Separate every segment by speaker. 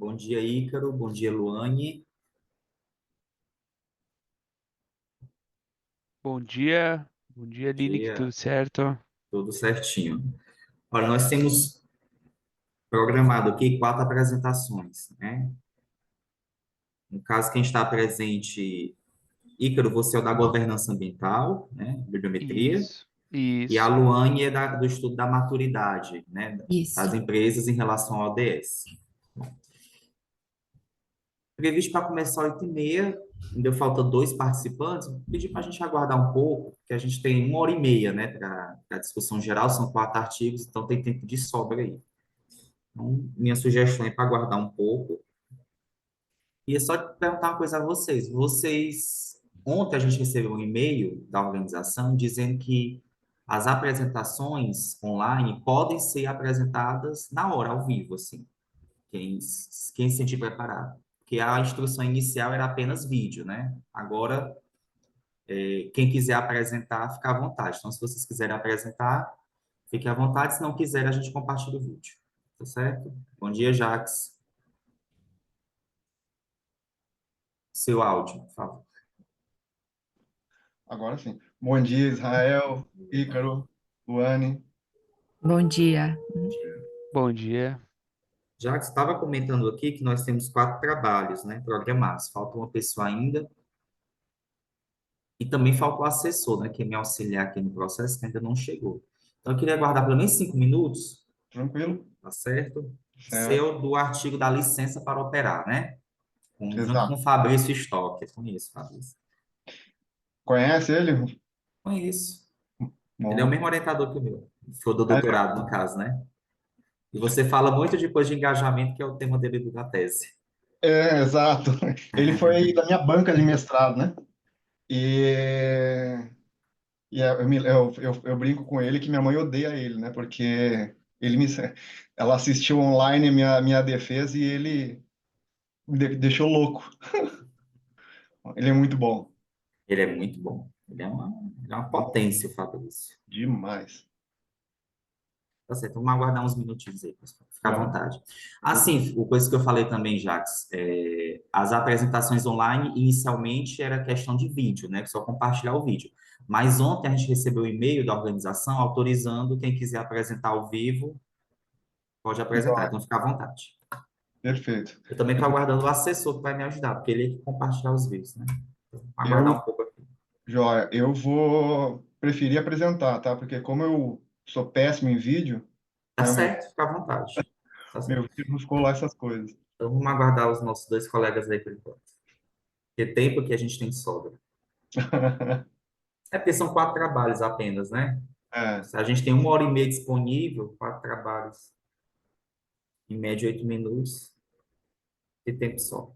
Speaker 1: Bom dia, Ícaro. Bom dia, Luane.
Speaker 2: Bom dia, Linik, tudo
Speaker 1: Dia,
Speaker 2: certo?
Speaker 1: tudo certinho. Olha, nós temos programado aqui quatro apresentações, né? No caso, quem está presente, Ícaro, você é o da governança ambiental, né? Bibliometria,
Speaker 2: Isso,
Speaker 1: e a
Speaker 2: isso,
Speaker 1: Luane é do estudo da maturidade, né? Das
Speaker 3: Isso.
Speaker 1: empresas em relação ao ODS. Previsto para começar 8h30, ainda falta dois participantes. Vou pedir para a gente aguardar um pouco, porque a gente tem 1h30, né, para a discussão geral, são quatro artigos, então tem tempo de sobra aí. Então, minha sugestão é para aguardar um pouco. E é só perguntar uma coisa a vocês. Ontem a gente recebeu um e-mail da organização dizendo que as apresentações online podem ser apresentadas na hora, ao vivo, assim. Quem, quem se sentir preparado. Porque a instrução inicial era apenas vídeo, né? Agora, quem quiser apresentar, fica à vontade. Então, se vocês quiserem apresentar, fique à vontade. Se não quiser, a gente compartilha o vídeo. Tá certo? Bom dia, Jax. Seu áudio, por favor.
Speaker 4: Agora sim. Bom dia, Israel, Ícaro, Luane.
Speaker 3: Bom dia.
Speaker 2: bom dia.
Speaker 1: Jax estava comentando aqui que nós temos quatro trabalhos, né, programados. Falta uma pessoa ainda. E também falta o assessor, né, que é me auxiliar aqui no processo, que ainda não chegou. Então, eu queria aguardar pelo menos 5 minutos.
Speaker 4: Tranquilo?
Speaker 1: Tá certo?
Speaker 4: Certo.
Speaker 1: Seu do artigo da licença para operar, né? Junto com
Speaker 4: Exato.
Speaker 1: o Fabrício Stock. Eu conheço, Fabrício.
Speaker 4: Conhece ele?
Speaker 1: Conheço. Ele é o
Speaker 4: Bom.
Speaker 1: mesmo orientador que o meu. Foi do
Speaker 4: É,
Speaker 1: doutorado, no caso, né? E você fala muito depois de engajamento, que é o tema dele da tese.
Speaker 4: exato. Ele foi da minha banca de mestrado, né? E, eu brinco com ele que minha mãe odeia ele, né? Porque ela assistiu online a minha defesa e ele me deixou louco. Ele é muito bom.
Speaker 1: Ele é muito bom. Ele é uma potência, o Fabrício.
Speaker 4: Demais.
Speaker 1: Tá certo, vamos aguardar uns minutinhos aí, pessoal. Fica à
Speaker 4: Vamos.
Speaker 1: vontade. Assim, o coisa que eu falei também, Jax, as apresentações online, inicialmente era questão de vídeo, né? Só compartilhar o vídeo. Mas ontem a gente recebeu um e-mail da organização autorizando quem quiser apresentar ao vivo, pode apresentar.
Speaker 4: Joia.
Speaker 1: Então, fica à vontade.
Speaker 4: Perfeito.
Speaker 1: Eu também estou aguardando o assessor que vai me ajudar, porque ele é que compartilhar os vídeos, né? Então, aguardar
Speaker 4: Eu
Speaker 1: um pouco aqui.
Speaker 4: Joia, eu vou preferir apresentar, tá? Porque como eu sou péssimo em vídeo,
Speaker 1: Tá
Speaker 4: né,
Speaker 1: certo, fica à vontade. Tá
Speaker 4: meu
Speaker 1: certo.
Speaker 4: vídeo não ficou lá essas coisas.
Speaker 1: Então, vamos aguardar os nossos dois colegas aí por enquanto. Porque tempo que a gente tem sobra. É porque são quatro trabalhos apenas, né?
Speaker 4: É.
Speaker 1: Se a gente tem 1h30 disponível, quatro trabalhos, em média 8 minutos, de tempo só.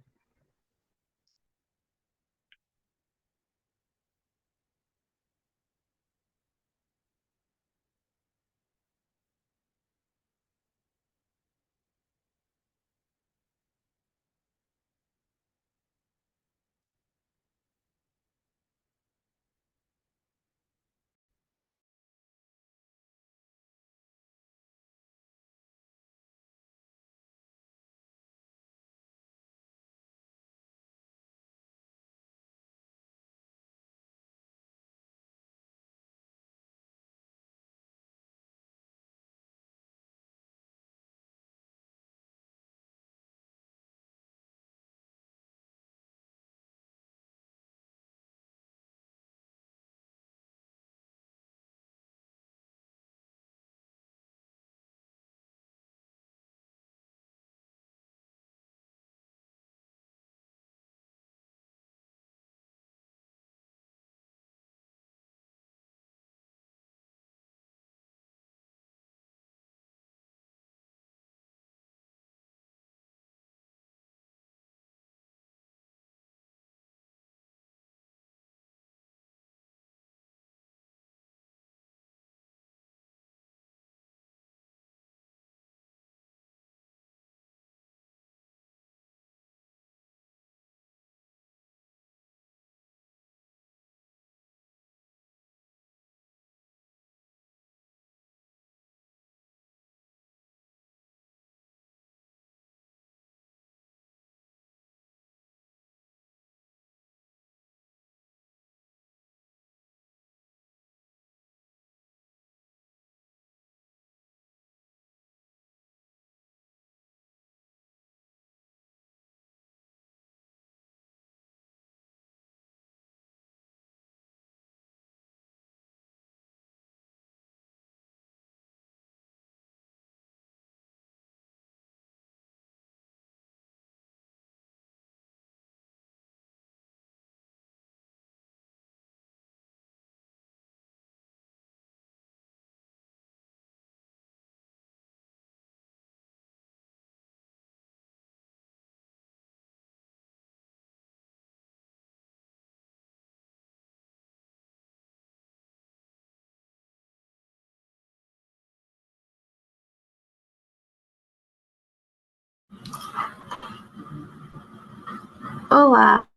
Speaker 5: Olá,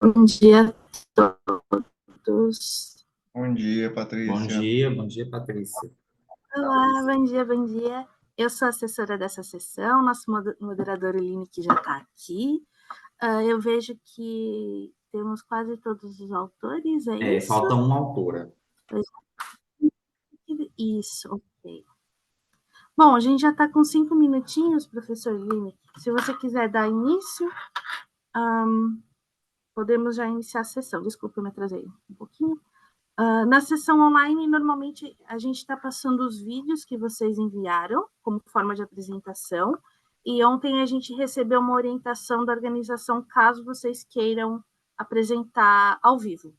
Speaker 5: bom dia a todos.
Speaker 4: Bom dia, Patrícia.
Speaker 1: Bom dia, Patrícia.
Speaker 5: Olá, bom dia, bom dia. Eu sou assessora dessa sessão, nosso moderador Eline, que já está aqui. Eu vejo que temos quase todos os autores, é isso?
Speaker 1: Falta uma autora.
Speaker 5: Isso, ok. Bom, a gente já está com 5 minutinhos, professor Eline. Se você quiser dar início, podemos já iniciar a sessão. Desculpa, eu me atrasei um pouquinho. Na sessão online, normalmente a gente está passando os vídeos que vocês enviaram como forma de apresentação, e ontem a gente recebeu uma orientação da organização caso vocês queiram apresentar ao vivo.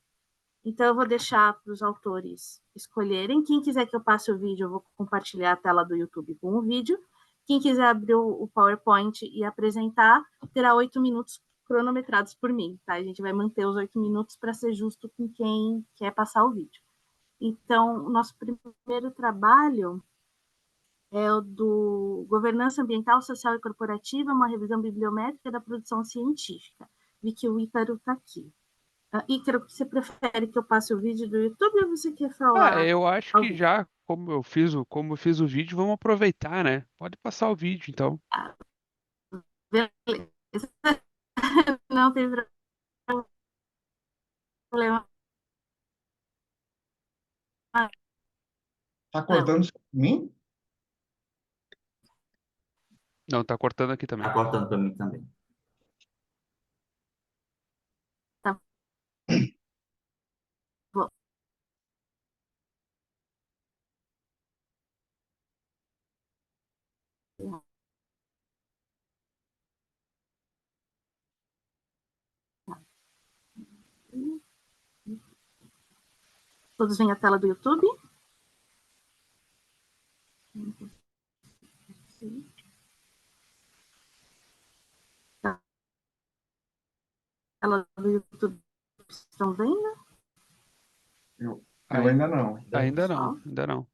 Speaker 5: Então, eu vou deixar para os autores escolherem. Quem quiser que eu passe o vídeo, eu vou compartilhar a tela do YouTube com o vídeo. Quem quiser abrir o PowerPoint e apresentar, terá 8 minutos cronometrados por mim, tá? A gente vai manter os 8 minutos para ser justo com quem quer passar o vídeo. Então, o nosso primeiro trabalho é o do Governança Ambiental, Social e Corporativa, uma revisão bibliométrica da produção científica. Vi que o Ícaro está aqui. Ícaro, você prefere que eu passe o vídeo do YouTube ou você quer falar
Speaker 2: Eu acho
Speaker 5: ao
Speaker 2: que
Speaker 5: vivo?
Speaker 2: já, como eu fiz o vídeo, vamos aproveitar, né? Pode passar o vídeo, então.
Speaker 5: Beleza. Não tem problema.
Speaker 4: Tá
Speaker 5: Não.
Speaker 4: cortando mim?
Speaker 2: Não, tá cortando aqui
Speaker 1: Tá
Speaker 2: também.
Speaker 1: cortando para mim também.
Speaker 5: Tá bom. Todos veem a tela do YouTube? Sim. A tela do YouTube estão vendo?
Speaker 4: Eu
Speaker 2: Ai-
Speaker 4: ainda não.
Speaker 2: Ainda não,
Speaker 5: Pessoal?
Speaker 2: ainda não.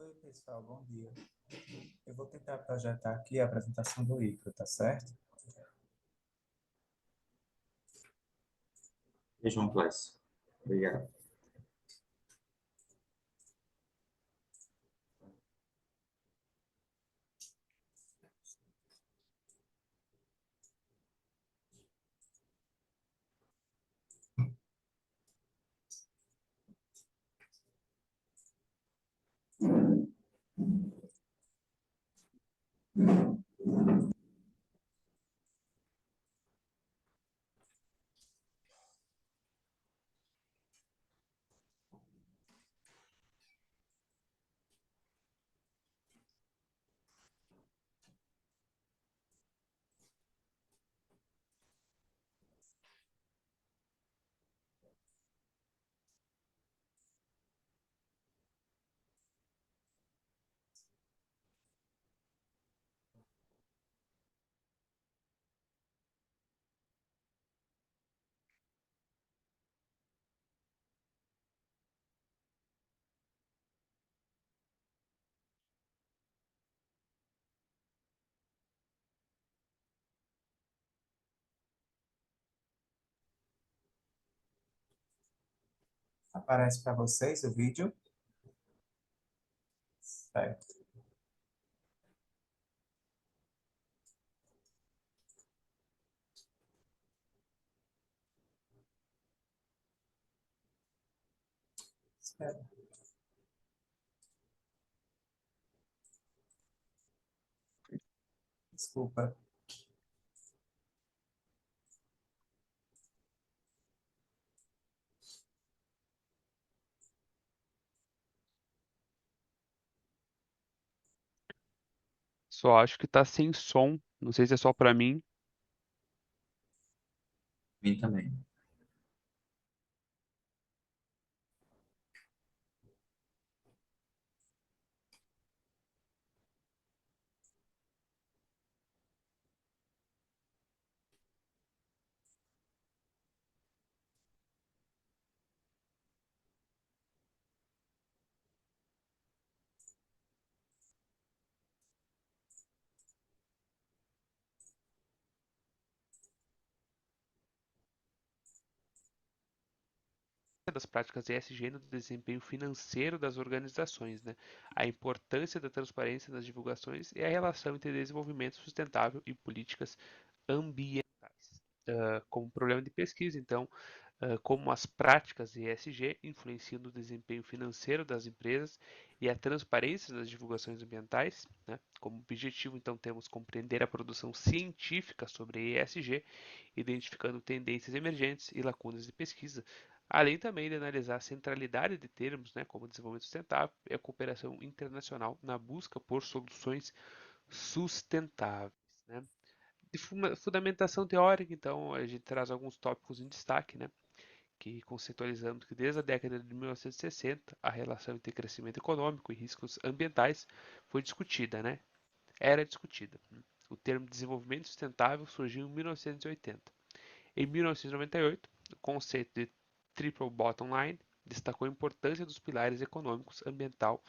Speaker 6: Oi, pessoal, bom dia. Eu vou tentar projetar aqui a apresentação do Icaro, tá certo?
Speaker 1: E João Clécio. Obrigado.
Speaker 6: Aparece para vocês o vídeo? Certo. Espera. Desculpa.
Speaker 2: Só acho que tá sem som. Não sei se é só pra mim.
Speaker 1: Mim também.
Speaker 2: Das práticas ESG no desempenho financeiro das organizações, né? A importância da transparência nas divulgações e a relação entre desenvolvimento sustentável e políticas ambientais. Como problema de pesquisa, então, como as práticas ESG influenciam no desempenho financeiro das empresas e a transparência das divulgações ambientais, né? Como objetivo, então, temos compreender a produção científica sobre ESG, identificando tendências emergentes e lacunas de pesquisa, além também de analisar a centralidade de termos, né, como desenvolvimento sustentável e a cooperação internacional na busca por soluções sustentáveis, né? De fundamentação teórica, então, a gente traz alguns tópicos em destaque, né? Que conceitualizamos que desde a década de 1960 a relação entre crescimento econômico e riscos ambientais foi discutida, né? Era discutida. O termo desenvolvimento sustentável surgiu em 1980. Em 1998, o conceito de Triple Bottom Line destacou a importância dos pilares econômicos, ambiental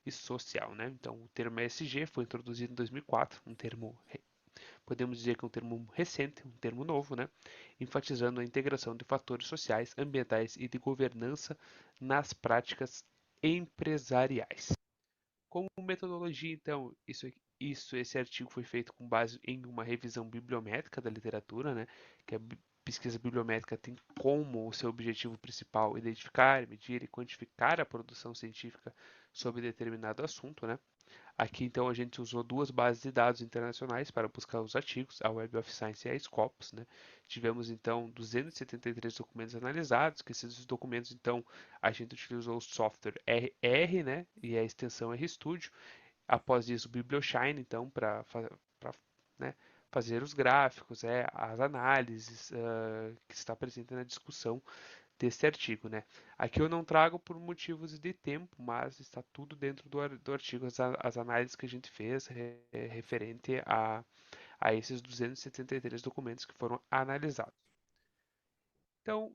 Speaker 2: e social, né? Então, o termo ESG foi introduzido em 2004, um termo, podemos dizer que é um termo recente, um termo novo, né? Enfatizando a integração de fatores sociais, ambientais e de governança nas práticas empresariais. Como metodologia, então, esse artigo foi feito com base em uma revisão bibliométrica da literatura, né? Que a pesquisa bibliométrica tem como o seu objetivo principal identificar, medir e quantificar a produção científica sobre determinado assunto, né? Aqui, então, a gente usou duas bases de dados internacionais para buscar os artigos, a Web of Science e a Scopus, né? Tivemos, então, 273 documentos analisados, que esses documentos, então, a gente utilizou o software R, né? E a extensão RStudio. Após isso, o BiblioShine, então, para né, fazer os gráficos, as análises que está presente na discussão desse artigo, né? Aqui eu não trago por motivos de tempo, mas está tudo dentro do artigo, as análises que a gente fez referente a esses 273 documentos que foram analisados. Então,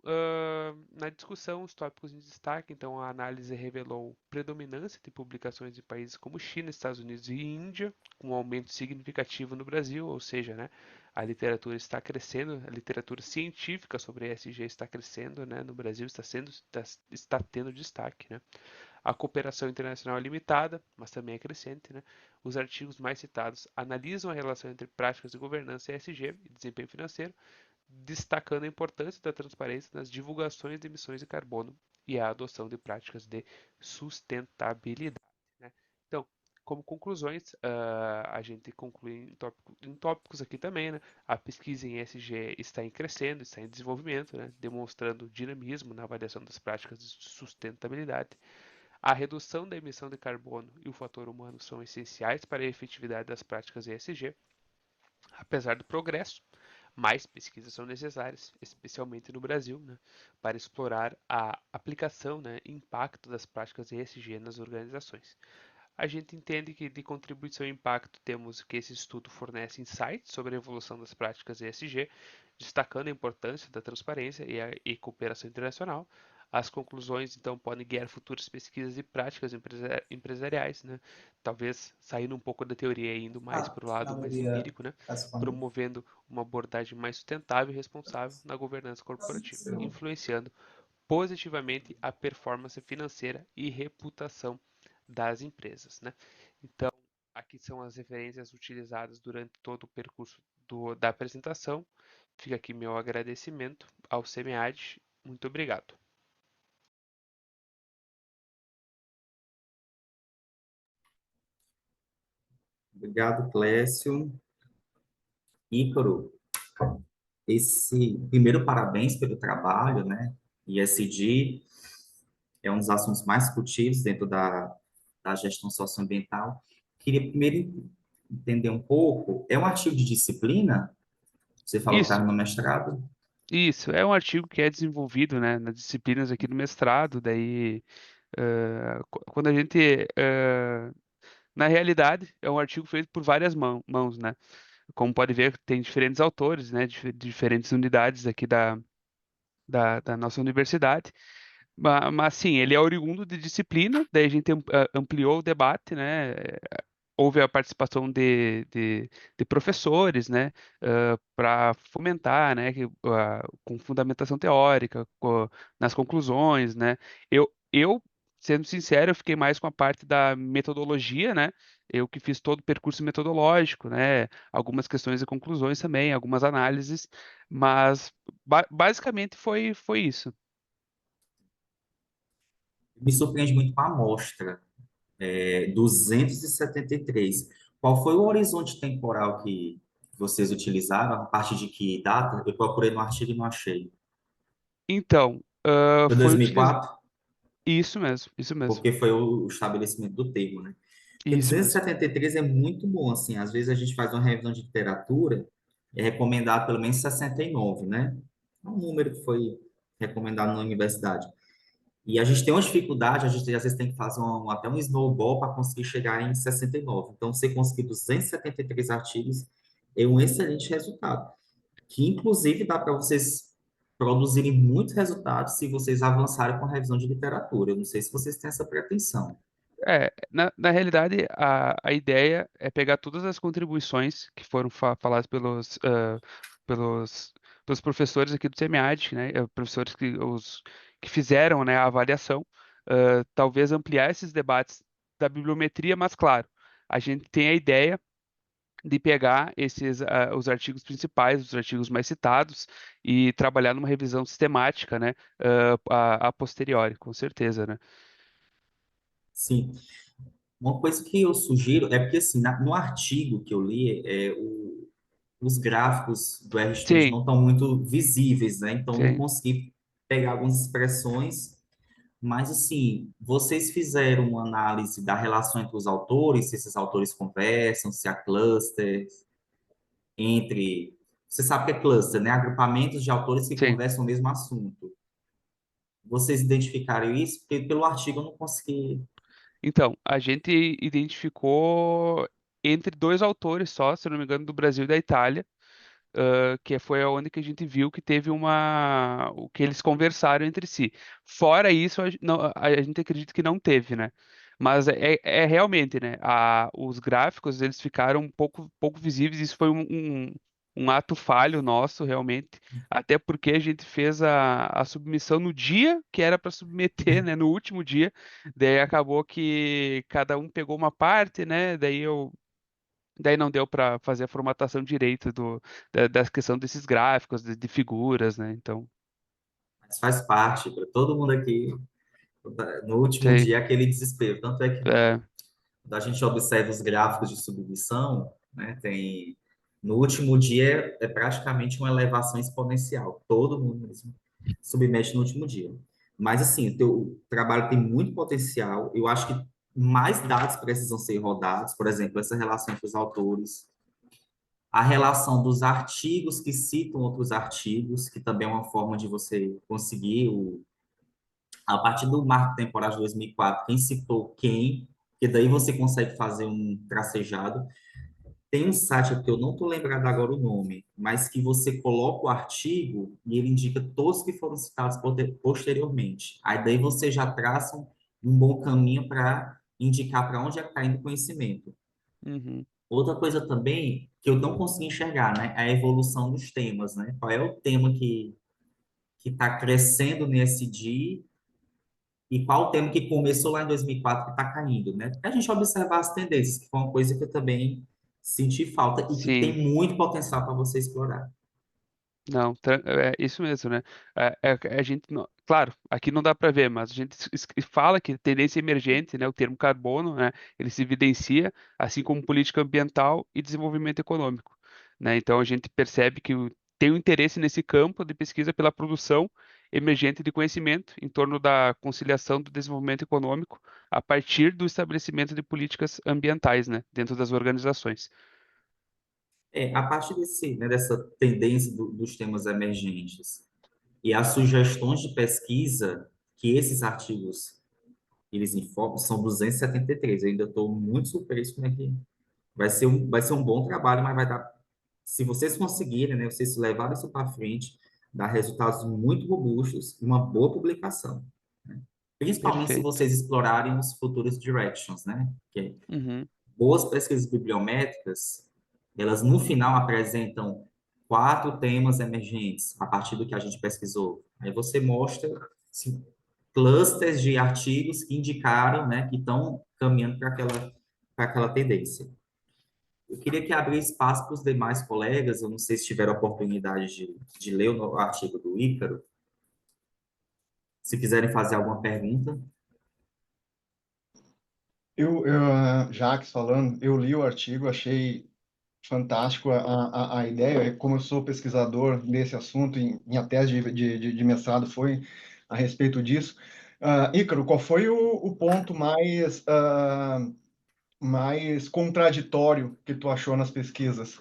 Speaker 2: na discussão, os tópicos em destaque, então a análise revelou predominância de publicações em países como China, Estados Unidos e Índia, com um aumento significativo no Brasil, ou seja, né, a literatura está crescendo, a literatura científica sobre ESG está crescendo, né, no Brasil está tendo destaque, né. A cooperação internacional é limitada, mas também é crescente, né. Os artigos mais citados analisam a relação entre práticas de governança ESG e desempenho financeiro, destacando a importância da transparência nas divulgações de emissões de carbono e a adoção de práticas de sustentabilidade, né? Então, como conclusões, a gente conclui em tópicos aqui também, né? A pesquisa em ESG está em crescendo, está em desenvolvimento, né? Demonstrando dinamismo na avaliação das práticas de sustentabilidade. A redução da emissão de carbono e o fator humano são essenciais para a efetividade das práticas ESG. Apesar do progresso, mais pesquisas são necessárias, especialmente no Brasil, né, para explorar a aplicação, né, e impacto das práticas ESG nas organizações. A gente entende que de contribuição e impacto temos que esse estudo fornece insights sobre a evolução das práticas ESG, destacando a importância da transparência e cooperação internacional. As conclusões, então, podem guiar futuras pesquisas e práticas empresariais, né? Talvez saindo um pouco da teoria e indo mais para o lado mais
Speaker 6: Maria,
Speaker 2: empírico, né?
Speaker 6: caso quando
Speaker 2: Promovendo uma abordagem mais sustentável e responsável na governança corporativa, influenciando positivamente a performance financeira e reputação das empresas, né? Então, aqui são as referências utilizadas durante todo o percurso da apresentação. Fica aqui meu agradecimento ao SEMEAD. Muito obrigado.
Speaker 1: Obrigado, Clécio. Ícaro, esse primeiro parabéns pelo trabalho, né? ESG é um dos assuntos mais discutidos dentro da gestão socioambiental. Queria primeiro entender um pouco, é um artigo de disciplina? Você falou que está
Speaker 2: Isso,
Speaker 1: no mestrado?
Speaker 2: isso. É um artigo que é desenvolvido, né, nas disciplinas aqui do mestrado. Daí, quando a gente, na realidade, é um artigo feito por várias mãos, né? Como pode ver, tem diferentes autores, né, diferentes unidades aqui da nossa universidade. Mas sim, ele é oriundo de disciplina, daí a gente ampliou o debate, né? Houve a participação de professores, né, para fomentar, né, com fundamentação teórica, nas conclusões, né. Eu, sendo sincero, eu fiquei mais com a parte da metodologia, né. Eu que fiz todo o percurso metodológico, né, algumas questões e conclusões também, algumas análises, mas basicamente foi isso.
Speaker 1: Me surpreende muito com a amostra, 273. Qual foi o horizonte temporal que vocês utilizaram? A partir de que data? Eu procurei no artigo e não achei.
Speaker 2: Então,
Speaker 1: Foi
Speaker 2: foi utilizado.
Speaker 1: 2004?
Speaker 2: Isso mesmo,
Speaker 1: Porque foi o estabelecimento do termo, né? Porque
Speaker 2: isso mesmo.
Speaker 1: 273 é muito bom, assim, às vezes a gente faz uma revisão de literatura, é recomendado pelo menos 69, né? É um número que foi recomendado na universidade. E a gente tem uma dificuldade, a gente às vezes tem que fazer até um snowball para conseguir chegar em 69. Então, você conseguir 273 artigos é um excelente resultado, que inclusive dá para vocês produzirem muitos resultados se vocês avançarem com a revisão de literatura. Eu não sei se vocês têm essa pretensão.
Speaker 2: Na realidade, a ideia é pegar todas as contribuições que foram faladas pelos, pelos professores aqui do SEMEAD, né, professores que fizeram, né, a avaliação, talvez ampliar esses debates da bibliometria, mas claro, a gente tem a ideia de pegar os artigos principais, os artigos mais citados, e trabalhar numa revisão sistemática, né, a posteriori, com certeza, né?
Speaker 1: Sim. Uma coisa que eu sugiro é porque, assim, no artigo que eu li, os gráficos do RStudio
Speaker 2: Sim,
Speaker 1: não estão muito visíveis, né? Então, não
Speaker 2: sim.
Speaker 1: consegui pegar algumas expressões, mas, assim, vocês fizeram uma análise da relação entre os autores, se esses autores conversam, se há clusters entre... Você sabe o que é cluster, né? Agrupamentos de autores que
Speaker 2: Sim.
Speaker 1: conversam o mesmo assunto. Vocês identificaram isso? Porque pelo artigo eu não consegui...
Speaker 2: Então, a gente identificou entre dois autores só, se eu não me engano, do Brasil e da Itália. que foi onde que a gente viu que teve o que eles conversaram entre si. Fora isso, a gente acredita que não teve, né? Mas é realmente, né? Os gráficos eles ficaram pouco visíveis. Isso foi um ato falho nosso, realmente. Até porque a gente fez a submissão no dia que era para submeter, né? No último dia. Daí acabou que cada um pegou uma parte, né? Daí não deu para fazer a formatação direito da questão desses gráficos, de figuras, né? Então,
Speaker 1: Mas faz parte, para todo mundo aqui, no último
Speaker 2: sei,
Speaker 1: dia, aquele desespero. Tanto é que
Speaker 2: é,
Speaker 1: quando a gente observa os gráficos de submissão, né, no último dia é praticamente uma elevação exponencial. Todo mundo mesmo submete no último dia. Mas assim, o teu trabalho tem muito potencial. Eu acho que mais dados precisam ser rodados, por exemplo, essa relação entre os autores, a relação dos artigos que citam outros artigos, que também é uma forma de você conseguir a partir do marco temporal de 2004, quem citou quem, que daí você consegue fazer um tracejado. Tem um site que eu não estou lembrado agora o nome, mas que você coloca o artigo e ele indica todos que foram citados posteriormente. Aí daí você já traça um bom caminho para indicar para onde é que está indo o conhecimento.
Speaker 2: uhum,
Speaker 1: Outra coisa também que eu não consegui enxergar, né, é a evolução dos temas, né? Qual é o tema que está crescendo nesse dia e qual o tema que começou lá em 2004 que está caindo, né? Para a gente observar as tendências, que foi uma coisa que eu também senti falta e que tem
Speaker 2: sim.
Speaker 1: muito potencial para você explorar.
Speaker 2: Não, é isso mesmo, né? A gente, claro, aqui não dá para ver, mas a gente fala que tendência emergente, né? O termo carbono, né? Ele se evidencia, assim como política ambiental e desenvolvimento econômico, né? Então a gente percebe que tem um interesse nesse campo de pesquisa pela produção emergente de conhecimento em torno da conciliação do desenvolvimento econômico a partir do estabelecimento de políticas ambientais, né? Dentro das organizações.
Speaker 1: A partir dessa tendência dos temas emergentes e as sugestões de pesquisa que esses artigos eles informam, são 273. Eu ainda estou muito surpreso como é que vai ser um bom trabalho, mas vai dar, se vocês conseguirem, né, vocês levarem isso para frente, dar resultados muito robustos e uma boa publicação, né? Principalmente se
Speaker 2: Perfeito.
Speaker 1: vocês explorarem os futuros directions, né? Que
Speaker 2: Uhum.
Speaker 1: boas pesquisas bibliométricas, elas no final apresentam 4 temas emergentes a partir do que a gente pesquisou. Aí você mostra assim, clusters de artigos que indicaram, né, que estão caminhando para aquela tendência. Eu queria que abrisse espaço para os demais colegas, eu não sei se tiveram a oportunidade de ler o artigo do Ícaro, se quiserem fazer alguma pergunta.
Speaker 4: Jacques falando, eu li o artigo, achei fantástico a ideia. Como eu sou pesquisador nesse assunto, minha tese de mestrado foi a respeito disso. Ícaro, qual foi o ponto mais contraditório que tu achou nas pesquisas?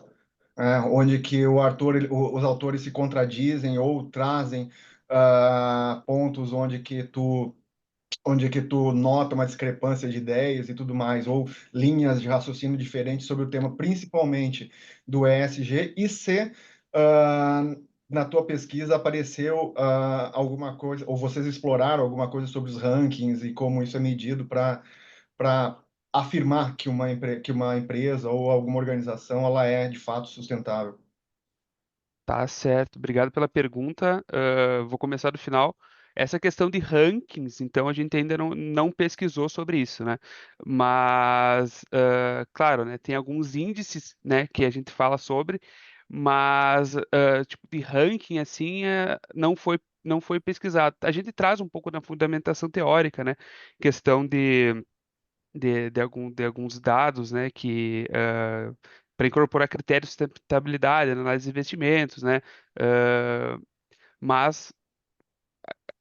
Speaker 4: Onde que os autores se contradizem ou trazem pontos onde que tu nota uma discrepância de ideias e tudo mais, ou linhas de raciocínio diferentes sobre o tema, principalmente do ESG, e se na tua pesquisa apareceu alguma coisa, ou vocês exploraram alguma coisa sobre os rankings e como isso é medido para afirmar que uma empresa ou alguma organização ela é de fato sustentável.
Speaker 2: Tá certo, obrigado pela pergunta. Vou começar do final. Essa questão de rankings, então a gente ainda não pesquisou sobre isso, né? Mas, claro, né, tem alguns índices, né, que a gente fala sobre, mas tipo de ranking assim não foi pesquisado. A gente traz um pouco da fundamentação teórica, né? Questão de alguns dados, né, que para incorporar critérios de sustentabilidade na análise de investimentos, né, ah, mas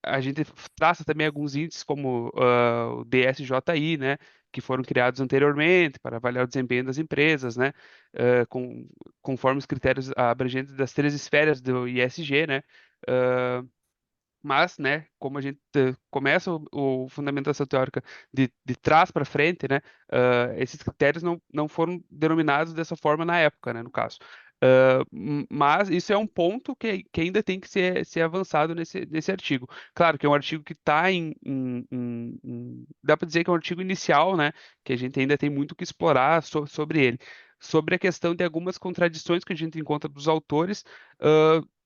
Speaker 2: a gente traça também alguns índices como o DSJI, né, que foram criados anteriormente para avaliar o desempenho das empresas, né, conforme os critérios abrangentes das 3 esferas do ISG, né, Mas, né, como a gente começa o fundamentação teórica de trás para frente, né, esses critérios não foram denominados dessa forma na época, né, no caso. Mas isso é um ponto que ainda tem que ser avançado nesse artigo. Claro que é um artigo que está dá para dizer que é um artigo inicial, né, que a gente ainda tem muito que explorar sobre ele. Sobre a questão de algumas contradições que a gente encontra dos autores,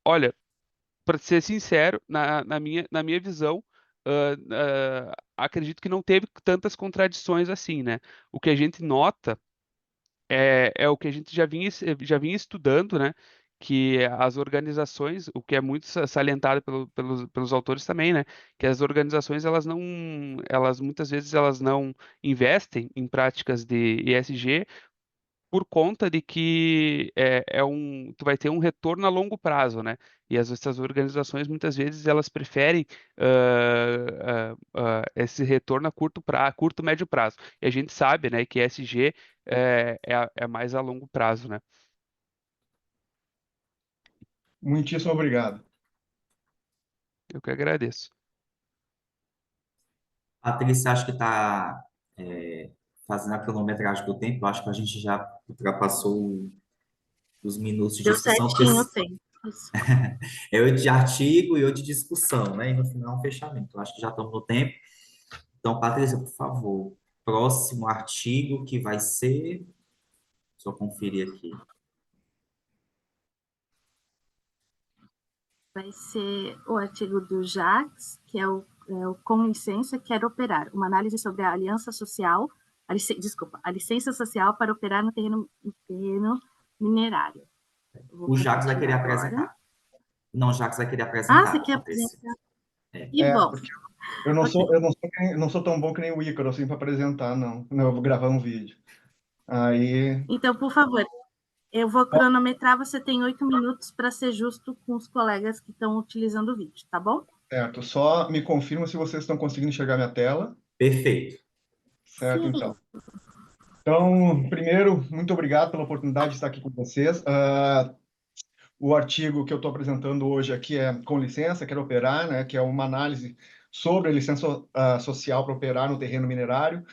Speaker 2: olha, para ser sincero, na minha visão, acredito que não teve tantas contradições assim, né? O que a gente nota é o que a gente já vinha estudando, né? Que as organizações, o que é muito salientado pelos autores também, né? Que as organizações, elas muitas vezes elas não investem em práticas de ESG por conta de que tu vai ter um retorno a longo prazo, né? E essas organizações muitas vezes elas preferem esse retorno a curto médio prazo. E a gente sabe, né, que ESG é mais a longo prazo, né?
Speaker 4: Muitíssimo obrigado.
Speaker 2: Eu que agradeço.
Speaker 1: Patrícia, acho que está fazendo a cronometragem do tempo. Eu acho que a gente já ultrapassou os minutos de
Speaker 5: Deu
Speaker 1: discussão, porque
Speaker 5: certinho o tempo. Isso.
Speaker 1: é 8 de artigo e 8 de discussão, né? E no final é um fechamento. Eu acho que já estamos no tempo. Então, Patrícia, por favor, próximo artigo que vai ser. Só conferir aqui.
Speaker 5: Vai ser o artigo do Jacques, que é o com licença, quero operar. Uma análise sobre a aliança social, a licença social para operar no terreno minerário. Vou
Speaker 1: O Jacques vai querer
Speaker 5: compartilhar agora.
Speaker 1: apresentar. Não, o Jacques vai querer
Speaker 5: Ah, você
Speaker 1: apresentar,
Speaker 5: quer
Speaker 1: Patrícia.
Speaker 5: apresentar? E
Speaker 4: É,
Speaker 5: bom,
Speaker 4: porque eu não sou,
Speaker 5: ok.
Speaker 4: eu não sou tão bom que nem o Ícaro, assim, para apresentar, não. Não, eu vou gravar um vídeo. Aí,
Speaker 5: Então, por favor, eu vou cronometrar, você tem 8 minutos para ser justo com os colegas que estão utilizando o vídeo, tá bom?
Speaker 4: certo. Só me confirma se vocês estão conseguindo enxergar minha tela.
Speaker 1: Perfeito.
Speaker 4: Certo,
Speaker 5: Sim.
Speaker 4: então. Então, primeiro, muito obrigado pela oportunidade de estar aqui com vocês. O artigo que eu estou apresentando hoje aqui é Com licença, quero operar, né, que é uma análise sobre a licença social para operar no terreno minerário.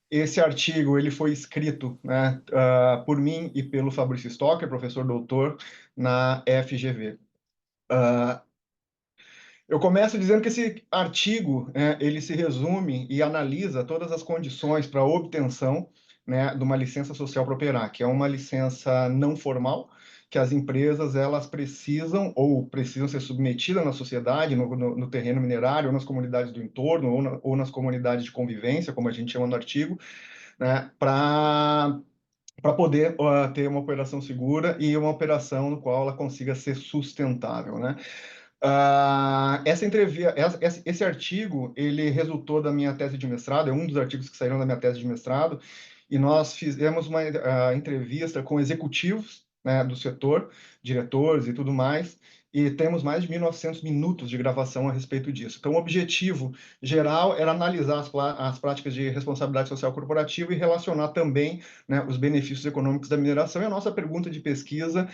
Speaker 4: Esse artigo ele foi escrito, né, por mim e pelo Fabrício Stocker, professor doutor na FGV. Eu começo dizendo que esse artigo, ele se resume e analisa todas as condições para a obtenção, né, de uma licença social para operar, que é uma licença não formal, que as empresas elas precisam ou precisam ser submetidas na sociedade, no terreno minerário, ou nas comunidades do entorno, ou nas comunidades de convivência, como a gente chama no artigo, né, para poder ter uma operação segura e uma operação no qual ela consiga ser sustentável, né? Essa entrevista, esse artigo, ele resultou da minha tese de mestrado, é um dos artigos que saíram da minha tese de mestrado, e nós fizemos uma entrevista com executivos, né, do setor, diretores e tudo mais, e temos mais de 1.900 minutos de gravação a respeito disso. Então, o objetivo geral era analisar as práticas de responsabilidade social corporativa e relacionar também, né, os benefícios econômicos da mineração. E a nossa pergunta de pesquisa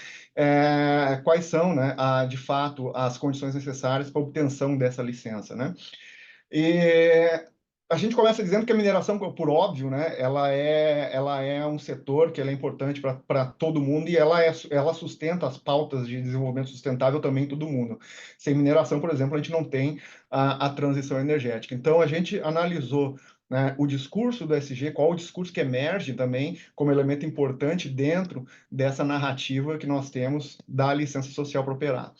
Speaker 4: quais são, né, de fato, as condições necessárias para a obtenção dessa licença, né? E a gente começa dizendo que a mineração, por óbvio, né, ela é um setor que ela é importante para todo mundo e ela sustenta as pautas de desenvolvimento sustentável também em todo mundo. Sem mineração, por exemplo, a gente não tem a transição energética. Então, a gente analisou, né, o discurso do ESG, qual o discurso que emerge também como elemento importante dentro dessa narrativa que nós temos da licença social para operar.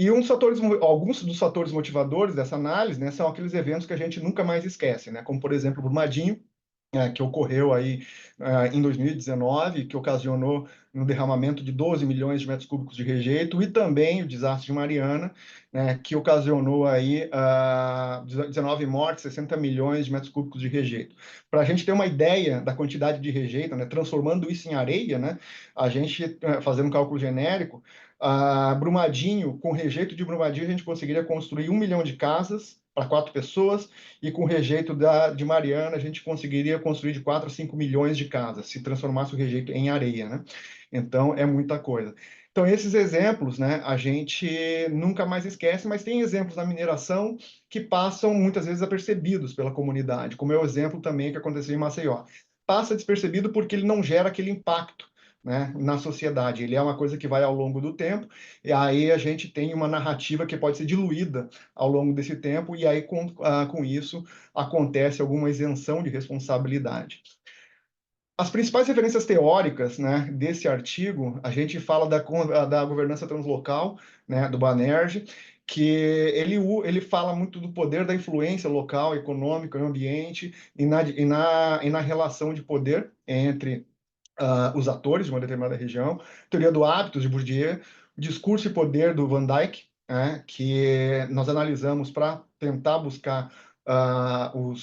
Speaker 4: E alguns dos fatores motivadores dessa análise, né, são aqueles eventos que a gente nunca mais esquece, né, como, por exemplo, o Brumadinho, que ocorreu aí em 2019, que ocasionou um derramamento de 12 milhões de metros cúbicos de rejeito, e também o desastre de Mariana, né, que ocasionou aí 19 mortes, 60 milhões de metros cúbicos de rejeito. Para a gente ter uma ideia da quantidade de rejeito, né, transformando isso em areia, né, a gente, fazendo um cálculo genérico, Brumadinho, com rejeito de Brumadinho, a gente conseguiria construir 1 milhão de casas para 4 pessoas, e com o rejeito de Mariana, a gente conseguiria construir de 4 a 5 milhões de casas, se transformasse o rejeito em areia, né? Então, é muita coisa. Então, esses exemplos, né, a gente nunca mais esquece, mas tem exemplos na mineração que passam muitas vezes apercebidos pela comunidade, como é o exemplo também que aconteceu em Maceió. Passa despercebido porque ele não gera aquele impacto, né, na sociedade. Ele é uma coisa que vai ao longo do tempo, e aí a gente tem uma narrativa que pode ser diluída ao longo desse tempo, e aí com isso acontece alguma isenção de responsabilidade. As principais referências teóricas, né, desse artigo, a gente fala da governança translocal, né, do Banerjee, que ele fala muito do poder da influência local, econômica, no ambiente e na relação de poder entre os atores de uma determinada região, teoria do hábito de Bourdieu, discurso e poder do Van Dyck, né, que nós analisamos para tentar buscar o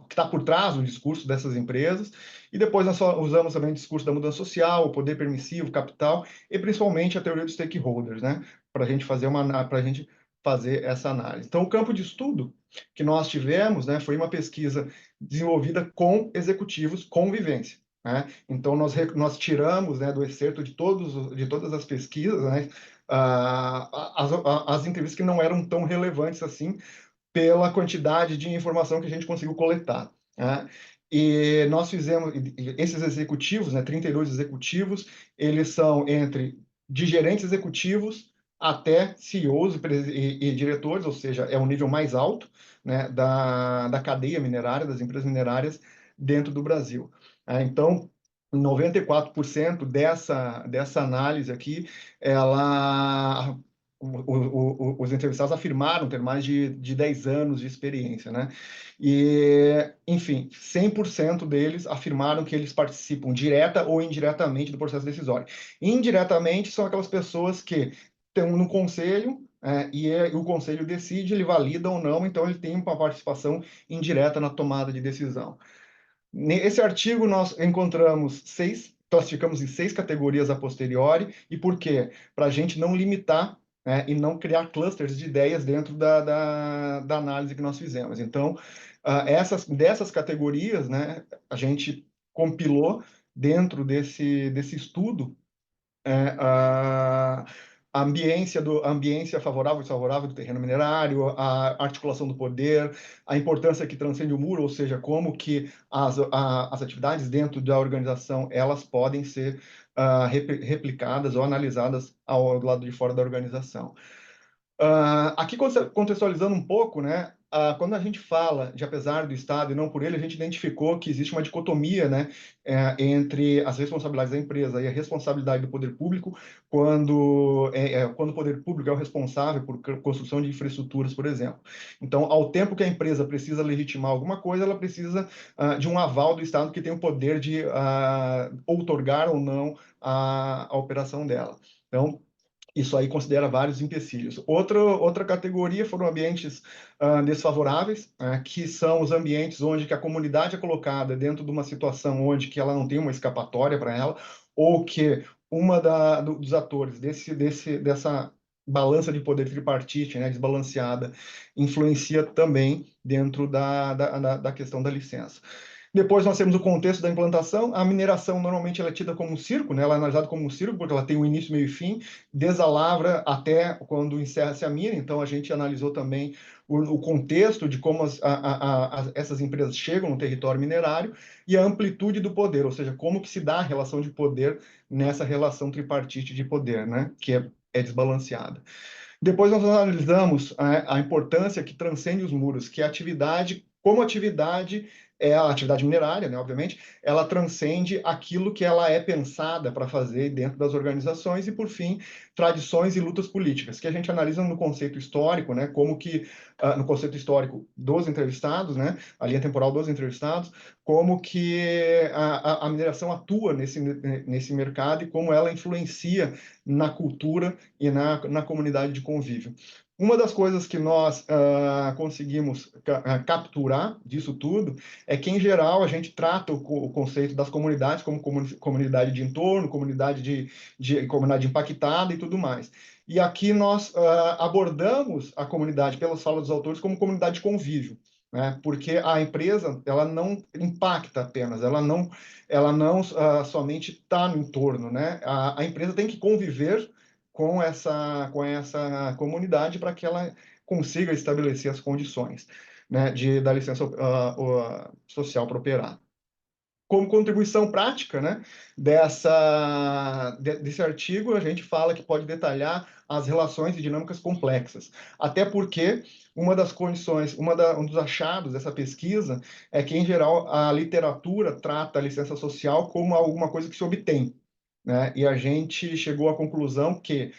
Speaker 4: que está por trás do discurso dessas empresas, e depois nós usamos também o discurso da mudança social, o poder permissivo, capital, e principalmente a teoria dos stakeholders, né, para a gente fazer essa análise. Então, o campo de estudo que nós tivemos, né, foi uma pesquisa desenvolvida com executivos com vivência, né? Então, nós tiramos, né, do excerto de todas as pesquisas, né, as entrevistas que não eram tão relevantes assim, pela quantidade de informação que a gente conseguiu coletar, né? E nós fizemos, esses executivos, né, 32 executivos, eles são de gerentes executivos até CEOs e diretores, ou seja, é o nível mais alto, né, da cadeia minerária, das empresas minerárias dentro do Brasil. Então, 94% dessa análise aqui, os entrevistados afirmaram ter mais de 10 anos de experiência, né? E, enfim, 100% deles afirmaram que eles participam direta ou indiretamente do processo decisório. Indiretamente são aquelas pessoas que estão no conselho, o conselho decide, ele valida ou não, então ele tem uma participação indireta na tomada de decisão. Nesse artigo nós classificamos em 6 categorias a posteriori, e por quê? Para a gente não limitar, né, e não criar clusters de ideias dentro da análise que nós fizemos. Então, dessas categorias, né, a gente compilou dentro desse estudo a ambiência favorável e desfavorável do terreno minerário, a articulação do poder, a importância que transcende o muro, ou seja, como que as atividades dentro da organização elas podem ser replicadas ou analisadas do lado de fora da organização. Aqui contextualizando um pouco, né, quando a gente fala de apesar do Estado e não por ele, a gente identificou que existe uma dicotomia, né, entre as responsabilidades da empresa e a responsabilidade do poder público, quando o poder público é o responsável por construção de infraestruturas, por exemplo. Então, ao tempo que a empresa precisa legitimar alguma coisa, ela precisa de um aval do Estado que tem o poder de outorgar ou não a operação dela. Então, isso aí considera vários empecilhos. Outra categoria foram ambientes desfavoráveis, que são os ambientes onde que a comunidade é colocada dentro de uma situação onde que ela não tem uma escapatória para ela, ou que dos atores dessa balança de poder tripartite, né, desbalanceada, influencia também dentro da questão da licença. Depois nós temos o contexto da implantação. A mineração normalmente ela é tida como um circo, né? Ela é analisada como um circo porque ela tem um início, meio e fim, desde a lavra até quando encerra-se a mina. Então a gente analisou também o contexto de como essas empresas chegam no território minerário e a amplitude do poder, ou seja, como que se dá a relação de poder nessa relação tripartite de poder, né? Que é desbalanceada. Depois nós analisamos a importância que transcende os muros, que a atividade, como atividade, é a atividade minerária, né, obviamente, ela transcende aquilo que ela é pensada para fazer dentro das organizações e, por fim, tradições e lutas políticas, que a gente analisa no conceito histórico, né, como que, no conceito histórico dos entrevistados, né, a linha temporal dos entrevistados, como que a mineração atua nesse mercado e como ela influencia na cultura e na comunidade de convívio. Uma das coisas que nós conseguimos capturar disso tudo é que, em geral, a gente trata o conceito das comunidades como comunidade de entorno, comunidade comunidade impactada e tudo mais. E aqui nós abordamos a comunidade, pelas falas dos autores, como comunidade de convívio, né? Porque a empresa, ela não impacta apenas, ela não somente está no entorno, né? A empresa tem que conviver com essa comunidade para que ela consiga estabelecer as condições, né, da licença social para operar. Como contribuição prática, né, desse artigo, a gente fala que pode detalhar as relações e dinâmicas complexas. Até porque uma das condições, um dos achados dessa pesquisa é que, em geral, a literatura trata a licença social como alguma coisa que se obtém, né? E a gente chegou à conclusão que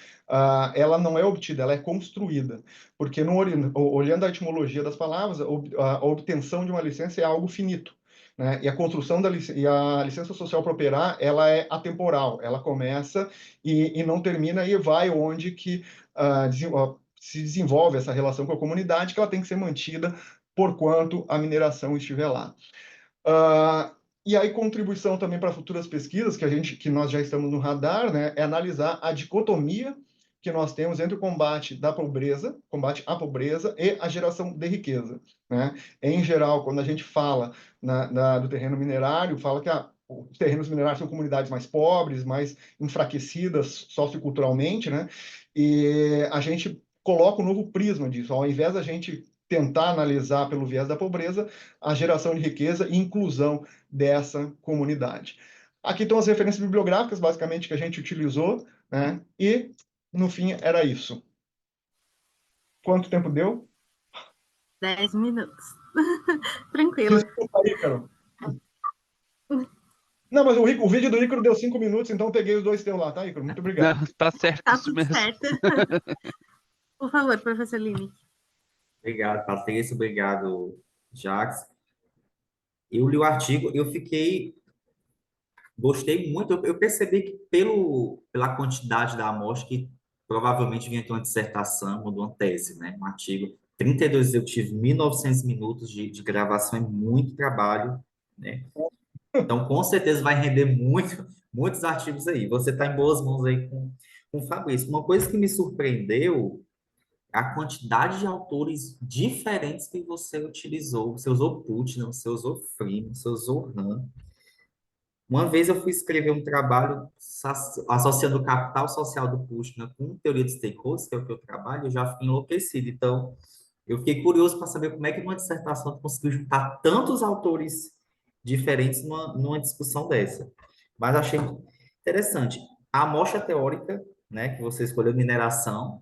Speaker 4: ela não é obtida, ela é construída. Porque, olhando a etimologia das palavras, a obtenção de uma licença é algo finito, né? E a construção e a licença social para operar, ela é atemporal, ela começa e não termina e vai onde que se desenvolve essa relação com a comunidade, que ela tem que ser mantida por quanto a mineração estiver lá. E aí, contribuição também para futuras pesquisas, que nós já estamos no radar, né, é analisar a dicotomia que nós temos entre o combate à pobreza e a geração de riqueza, né? Em geral, quando a gente fala do terreno minerário, fala que os terrenos minerários são comunidades mais pobres, mais enfraquecidas socioculturalmente, né? E a gente coloca um novo prisma disso. Ao invés da gente tentar analisar pelo viés da pobreza a geração de riqueza e inclusão dessa comunidade. Aqui estão as referências bibliográficas, basicamente, que a gente utilizou, né? E, no fim, era isso. Quanto tempo deu?
Speaker 5: 10 minutos. Tranquilo.
Speaker 4: Desculpa aí, Carol. Não, mas o vídeo do Ícaro deu 5 minutos, então eu peguei os dois teus lá, tá, Ícaro? Muito obrigado.
Speaker 2: Não, tá certo
Speaker 5: Tá
Speaker 2: isso
Speaker 5: tudo
Speaker 2: mesmo.
Speaker 5: certo. Por favor, professor Lineker.
Speaker 1: Obrigado, Patrícia. Obrigado, Jacques. Eu li o artigo, gostei muito. Eu percebi que pela quantidade da amostra, que provavelmente vinha de uma dissertação ou de uma tese, né? Um artigo, 32 eu tive 1.900 minutos de gravação, é muito trabalho, né? Então, com certeza vai render muitos artigos aí. Você está em boas mãos aí com o Fabrício. Uma coisa que me surpreendeu é a quantidade de autores diferentes que você utilizou. Você usou Putnam, você usou Freeman, você usou Han. Uma vez eu fui escrever um trabalho associando o capital social do Putnam com teoria de stakeholders, que é o que eu trabalho, eu já fiquei enlouquecido. Então, eu fiquei curioso para saber como é que numa dissertação tu conseguiu juntar tantos autores diferentes numa discussão dessa. Mas achei interessante. A amostra teórica, né, que você escolheu, mineração,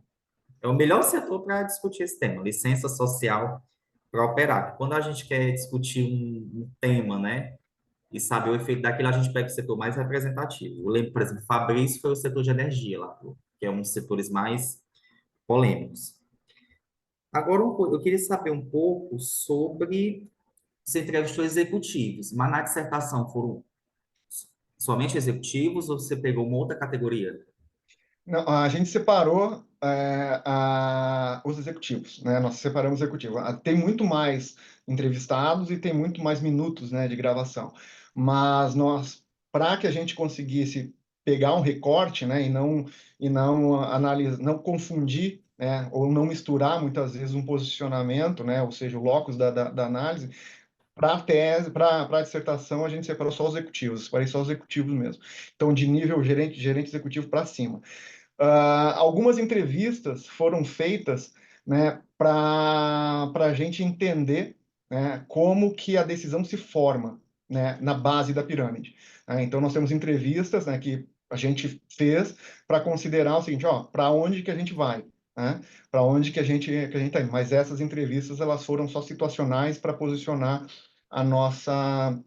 Speaker 1: é o melhor setor para discutir esse tema, licença social para operar. Quando a gente quer discutir um tema, né, e saber o efeito daquilo, a gente pega o setor mais representativo. Eu lembro, por exemplo, Fabrício foi o setor de energia lá, que é um dos setores mais polêmicos. Agora, eu queria saber um pouco sobre você entrevistou executivos, mas na dissertação foram somente executivos ou você pegou uma outra categoria?
Speaker 4: Não, a gente separou os executivos, né? Nós separamos os executivos. Tem muito mais entrevistados e tem muito mais minutos, né, de gravação. Mas para que a gente conseguisse pegar um recorte, né, e não analisar, não confundir, né, ou não misturar muitas vezes um posicionamento, né, ou seja, o locus da análise, para a tese, para a dissertação, a gente separou só os executivos, separei só os executivos mesmo. Então, de nível gerente executivo para cima. Algumas entrevistas foram feitas, né, para a gente entender, né, como que a decisão se forma, né, na base da pirâmide. Então, nós temos entrevistas, né, que a gente fez para considerar o seguinte, ó, para onde que a gente vai, né? Para onde que a gente está indo. Mas essas entrevistas, elas foram só situacionais para posicionar a nossa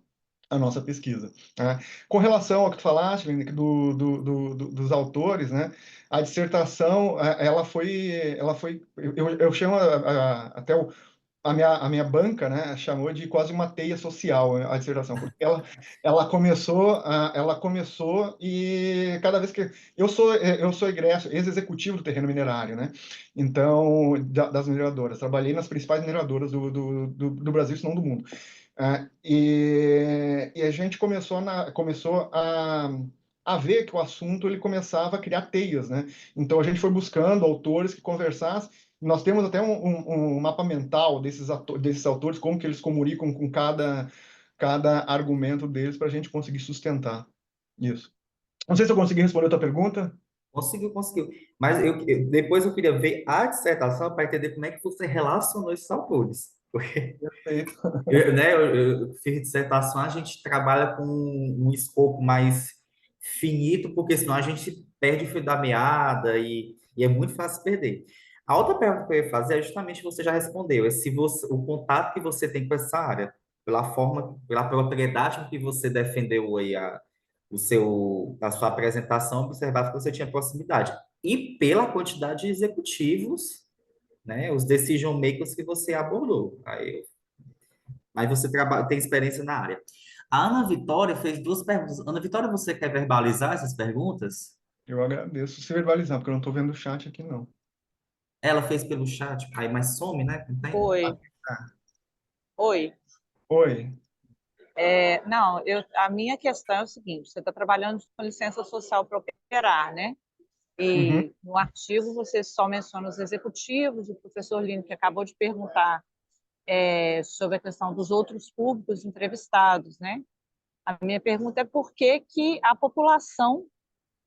Speaker 4: pesquisa, né? Com relação ao que tu falaste, Lene, dos autores, né? A dissertação, eu chamo até a minha banca, né? Chamou de quase uma teia social a dissertação, porque ela começou e cada vez que eu sou ex-executivo do terreno minerário, né? Então, das mineradoras, trabalhei nas principais mineradoras do Brasil, se não do mundo. E a gente começou a a ver que o assunto ele começava a criar teias, né? Então a gente foi buscando autores que conversassem. Nós temos até um mapa mental desses autores, como que eles comunicam com cada argumento deles para a gente conseguir sustentar isso. Não sei se eu consegui responder a tua pergunta.
Speaker 1: Conseguiu, conseguiu. Mas depois eu queria ver a dissertação para entender como é que você relacionou esses autores. Porque
Speaker 4: Perfeito.
Speaker 1: eu fiz dissertação, a gente trabalha com um escopo mais finito, porque senão a gente perde o fio da meada e é muito fácil perder. A outra pergunta que eu ia fazer é justamente você já respondeu, é se você, o contato que você tem com essa área, pela forma, pela propriedade com que você defendeu aí a sua apresentação, observava que você tinha proximidade. E pela quantidade de executivos, né, os decision makers que você abordou. Mas você tem experiência na área. A Ana Vitória fez duas perguntas. Ana Vitória, você quer verbalizar essas perguntas?
Speaker 4: Eu agradeço se verbalizar, porque eu não estou vendo o chat aqui, não.
Speaker 1: Ela fez pelo chat, aí mas some, né? Não tem?
Speaker 7: Oi, oi.
Speaker 4: Oi.
Speaker 7: Não, a minha questão é o seguinte: você está trabalhando com licença social para operar, né?
Speaker 4: Uhum.
Speaker 7: E no artigo você só menciona os executivos, o professor Lino, que acabou de perguntar sobre a questão dos outros públicos entrevistados, né? A minha pergunta é por que que a população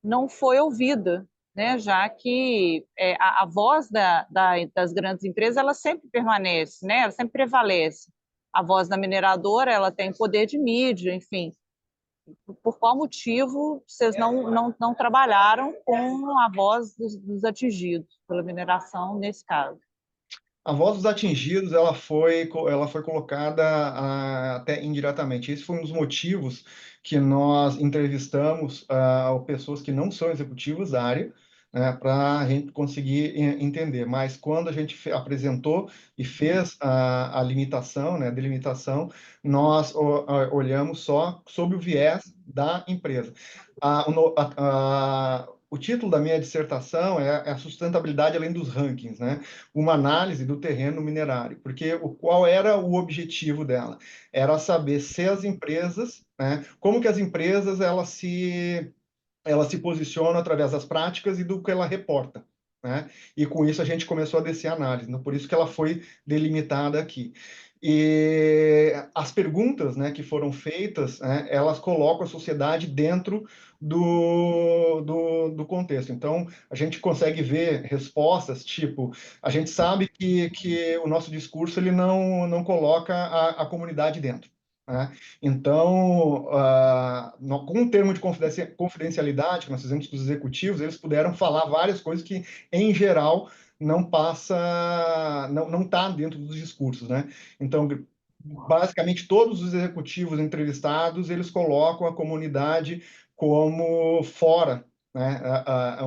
Speaker 7: não foi ouvida, né? Já que a voz das grandes empresas ela sempre permanece, né? Ela sempre prevalece. A voz da mineradora ela tem poder de mídia, enfim. Por qual motivo vocês não trabalharam com a voz dos atingidos pela mineração nesse caso?
Speaker 4: A voz dos atingidos, ela foi colocada até indiretamente. Esse foi um dos motivos que nós entrevistamos pessoas que não são executivos da área, né, para a gente conseguir entender. Mas quando a gente apresentou e fez a limitação, né, a delimitação, nós olhamos só sob o viés da empresa. O título da minha dissertação é a sustentabilidade além dos rankings, né? Uma análise do terreno minerário, porque qual era o objetivo dela? Era saber se as empresas, né, como que as empresas ela se posiciona através das práticas e do que ela reporta, né? E com isso a gente começou a descer a análise, né? Por isso que ela foi delimitada aqui. E as perguntas, né, que foram feitas, né, elas colocam a sociedade dentro do contexto. Então, a gente consegue ver respostas, tipo, a gente sabe que o nosso discurso ele não coloca a comunidade dentro, né? Então, com o termo de confidencialidade que nós fizemos com os executivos, eles puderam falar várias coisas que, em geral, não está dentro dos discursos, né? Então, basicamente, todos os executivos entrevistados, eles colocam a comunidade como fora, né?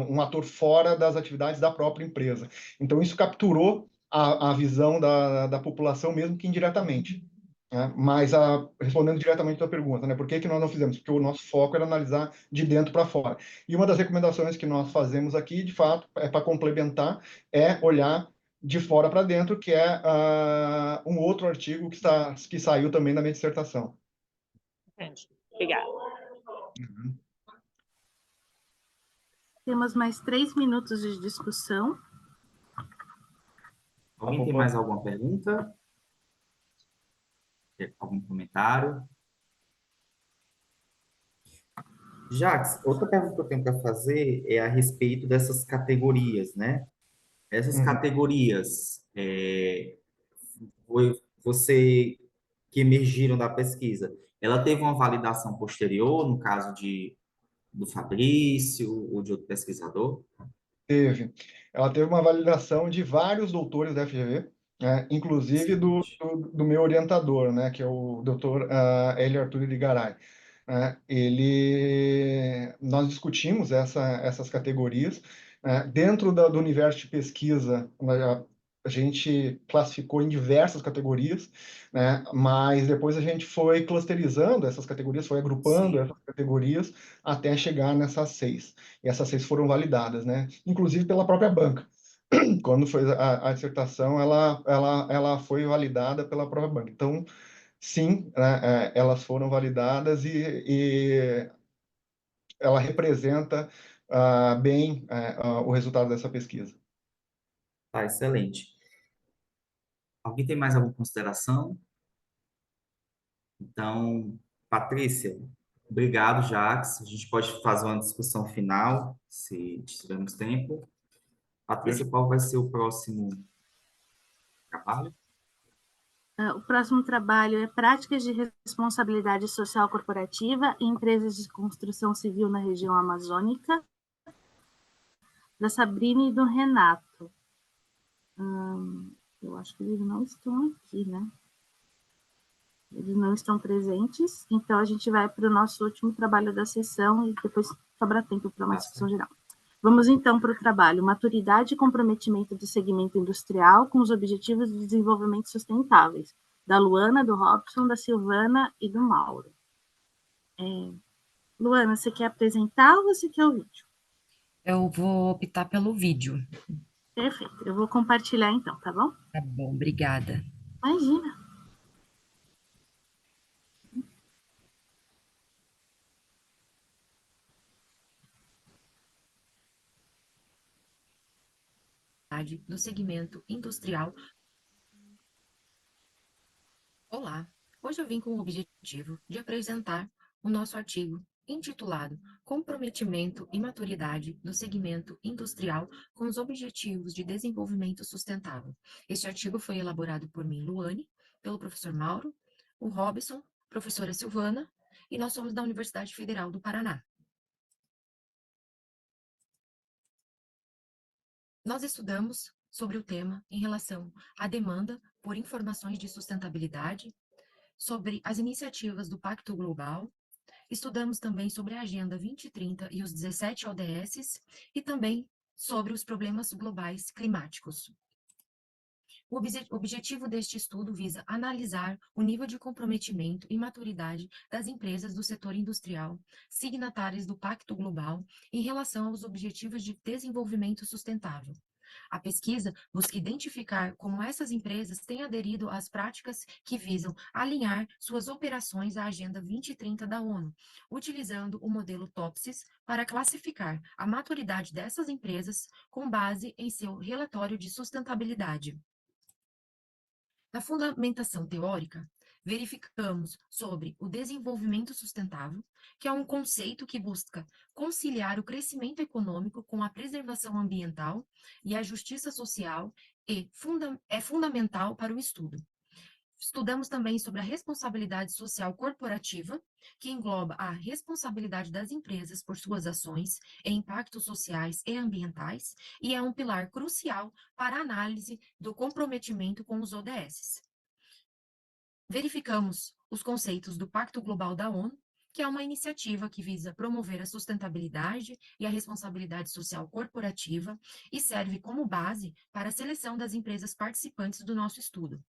Speaker 4: Um ator fora das atividades da própria empresa. Então, isso capturou a visão da população, mesmo que indiretamente, né? Mas respondendo diretamente à tua pergunta, né? Por que que nós não fizemos? Porque o nosso foco era analisar de dentro para fora. E uma das recomendações que nós fazemos aqui, de fato, é para complementar, é olhar de fora para dentro, que é um outro artigo que saiu também da minha dissertação.
Speaker 7: Entendi. Obrigada.
Speaker 5: Temos mais 3 minutos de discussão.
Speaker 1: Alguém tem mais alguma pergunta? Algum comentário? Jacques, outra pergunta que eu tenho para fazer é a respeito dessas categorias, né? Essas categorias, você que emergiram da pesquisa, ela teve uma validação posterior, no caso do Fabrício ou de outro pesquisador?
Speaker 4: Teve. Ela teve uma validação de vários doutores da FGV, né? Inclusive do meu orientador, né? Que é o doutor Hélio Arturo de Garay. Né? Nós discutimos essas categorias, né? Dentro do universo de pesquisa, a gente classificou em diversas categorias, né? Mas depois a gente foi clusterizando essas categorias, foi agrupando
Speaker 1: Sim.
Speaker 4: essas categorias até chegar nessas 6. E essas 6 foram validadas, né? Inclusive pela própria banca. Quando foi a dissertação, ela foi validada pela própria banca. Então, sim, né, elas foram validadas e ela representa bem o resultado dessa pesquisa.
Speaker 1: Tá, excelente. Alguém tem mais alguma consideração? Então, Patrícia, obrigado, Jacques. A gente pode fazer uma discussão final, se tivermos tempo. Patrícia, qual vai ser o próximo trabalho?
Speaker 5: O próximo trabalho é Práticas de Responsabilidade Social Corporativa em Empresas de Construção Civil na Região Amazônica, da Sabrina e do Renato. Eu acho que eles não estão aqui, né? Eles não estão presentes, então a gente vai para o nosso último trabalho da sessão e depois sobra tempo para uma discussão geral. Vamos então para o trabalho Maturidade e Comprometimento do Segmento Industrial com os Objetivos de Desenvolvimento Sustentáveis, da Luana, do Robson, da Silvana e do Mauro. Luana, você quer apresentar ou você quer o vídeo?
Speaker 3: Eu vou optar pelo vídeo.
Speaker 5: Perfeito, eu vou compartilhar então, tá bom?
Speaker 3: Tá bom, obrigada.
Speaker 5: Imagina.
Speaker 3: Do segmento industrial. Olá, hoje eu vim com o objetivo de apresentar o nosso artigo intitulado Comprometimento e Maturidade do Segmento Industrial com os Objetivos de Desenvolvimento Sustentável. Este artigo foi elaborado por mim, Luane, pelo professor Mauro, o Robson, professora Silvana, e nós somos da Universidade Federal do Paraná. Nós estudamos sobre o tema em relação à demanda por informações de sustentabilidade, sobre as iniciativas do Pacto Global, estudamos também sobre a Agenda 2030 e os 17 ODS, e também sobre os problemas globais climáticos. O objetivo deste estudo visa analisar o nível de comprometimento e maturidade das empresas do setor industrial, signatárias do Pacto Global, em relação aos Objetivos de Desenvolvimento Sustentável. A pesquisa busca identificar como essas empresas têm aderido às práticas que visam alinhar suas operações à Agenda 2030 da ONU, utilizando o modelo TOPSIS para classificar a maturidade dessas empresas com base em seu relatório de sustentabilidade. Na fundamentação teórica, verificamos sobre o desenvolvimento sustentável, que é um conceito que busca conciliar o crescimento econômico com a preservação ambiental e a justiça social e é fundamental para o estudo. Estudamos também sobre a responsabilidade social corporativa, que engloba a responsabilidade das empresas por suas ações e impactos sociais e ambientais, e é um pilar crucial para a análise do comprometimento com os ODS. Verificamos os conceitos do Pacto Global da ONU, que é uma iniciativa que visa promover a sustentabilidade e a responsabilidade social corporativa e serve como base para a seleção das empresas participantes do nosso estudo.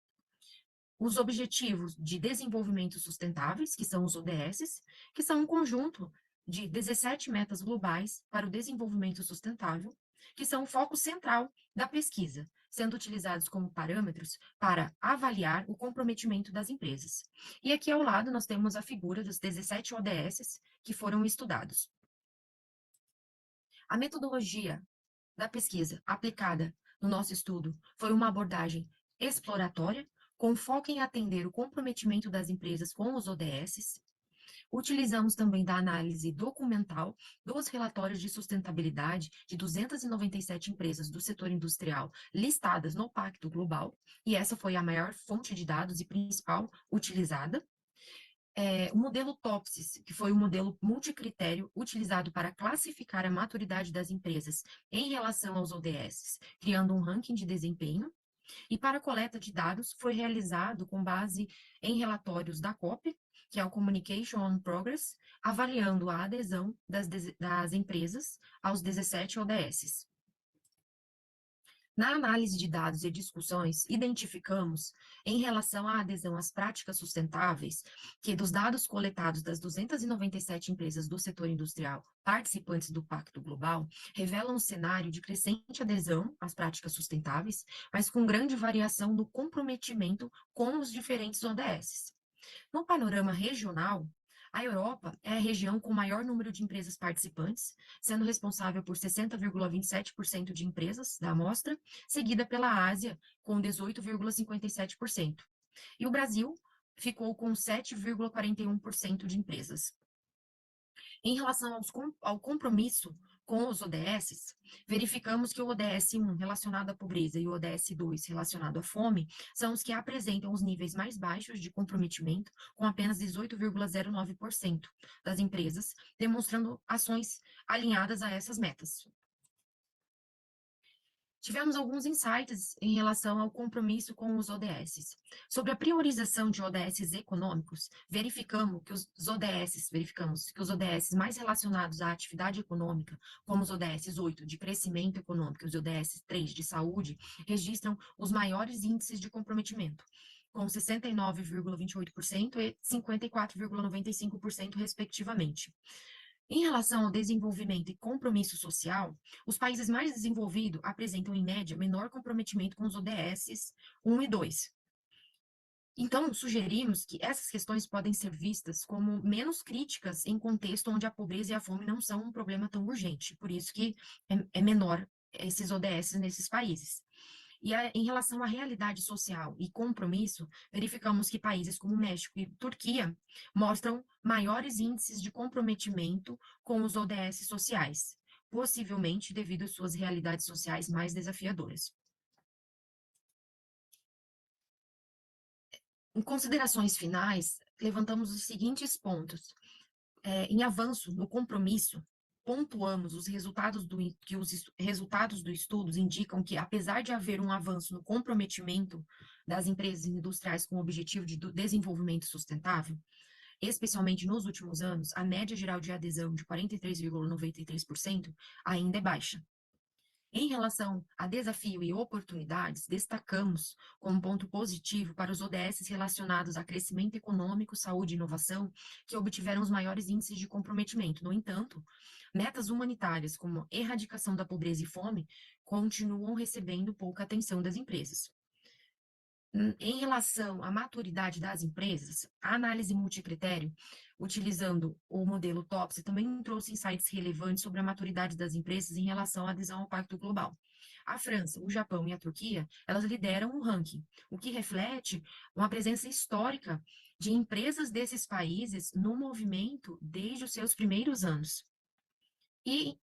Speaker 3: Os Objetivos de Desenvolvimento Sustentáveis, que são os ODS, que são um conjunto de 17 metas globais para o desenvolvimento sustentável, que são o foco central da pesquisa, sendo utilizados como parâmetros para avaliar o comprometimento das empresas. E aqui ao lado nós temos a figura dos 17 ODS que foram estudados. A metodologia da pesquisa aplicada no nosso estudo foi uma abordagem exploratória, com foco em atender o comprometimento das empresas com os ODS. Utilizamos também da análise documental dos relatórios de sustentabilidade de 297 empresas do setor industrial listadas no Pacto Global, e essa foi a maior fonte de dados e principal utilizada. O modelo TOPSIS, que foi um modelo multicritério utilizado para classificar a maturidade das empresas em relação aos ODS, criando um ranking de desempenho. E para a coleta de dados foi realizado com base em relatórios da COP, que é o Communication on Progress, avaliando a adesão das empresas aos 17 ODS. Na análise de dados e discussões, identificamos, em relação à adesão às práticas sustentáveis, que dos dados coletados das 297 empresas do setor industrial participantes do Pacto Global, revelam um cenário de crescente adesão às práticas sustentáveis, mas com grande variação do comprometimento com os diferentes ODS. No panorama regional, A Europa é a região com maior número de empresas participantes, sendo responsável por 60,27% de empresas da amostra, seguida pela Ásia, com 18,57%. E o Brasil ficou com 7,41% de empresas. Em relação ao compromisso com os ODS, verificamos que o ODS 1, relacionado à pobreza, e o ODS 2, relacionado à fome, são os que apresentam os níveis mais baixos de comprometimento, com apenas 18,09% das empresas, demonstrando ações alinhadas a essas metas. Tivemos alguns insights em relação ao compromisso com os ODS. Sobre a priorização de ODS econômicos, verificamos que os ODS mais relacionados à atividade econômica, como os ODS 8 de crescimento econômico e os ODS 3 de saúde, registram os maiores índices de comprometimento, com 69,28% e 54,95%, respectivamente. Em relação ao desenvolvimento e compromisso social, os países mais desenvolvidos apresentam, em média, menor comprometimento com os ODS 1 e 2. Então, sugerimos que essas questões podem ser vistas como menos críticas em contexto onde a pobreza e a fome não são um problema tão urgente, por isso que é menor esses ODS nesses países. E em relação à realidade social e compromisso, verificamos que países como México e Turquia mostram maiores índices de comprometimento com os ODS sociais, possivelmente devido às suas realidades sociais mais desafiadoras. Em considerações finais, levantamos os seguintes pontos. Em avanço no compromisso, pontuamos os resultados os resultados do estudo indicam que, apesar de haver um avanço no comprometimento das empresas industriais com o objetivo de desenvolvimento sustentável, especialmente nos últimos anos, a média geral de adesão de 43,93% ainda é baixa. Em relação a desafio e oportunidades, destacamos como ponto positivo para os ODS relacionados a crescimento econômico, saúde e inovação, que obtiveram os maiores índices de comprometimento. No entanto, metas humanitárias como erradicação da pobreza e fome continuam recebendo pouca atenção das empresas. Em relação à maturidade das empresas, a análise multicritério, utilizando o modelo TOPSI, também trouxe insights relevantes sobre a maturidade das empresas em relação à adesão ao Pacto Global. A França, o Japão e a Turquia, elas lideram o ranking, o que reflete uma presença histórica de empresas desses países no movimento desde os seus primeiros anos. E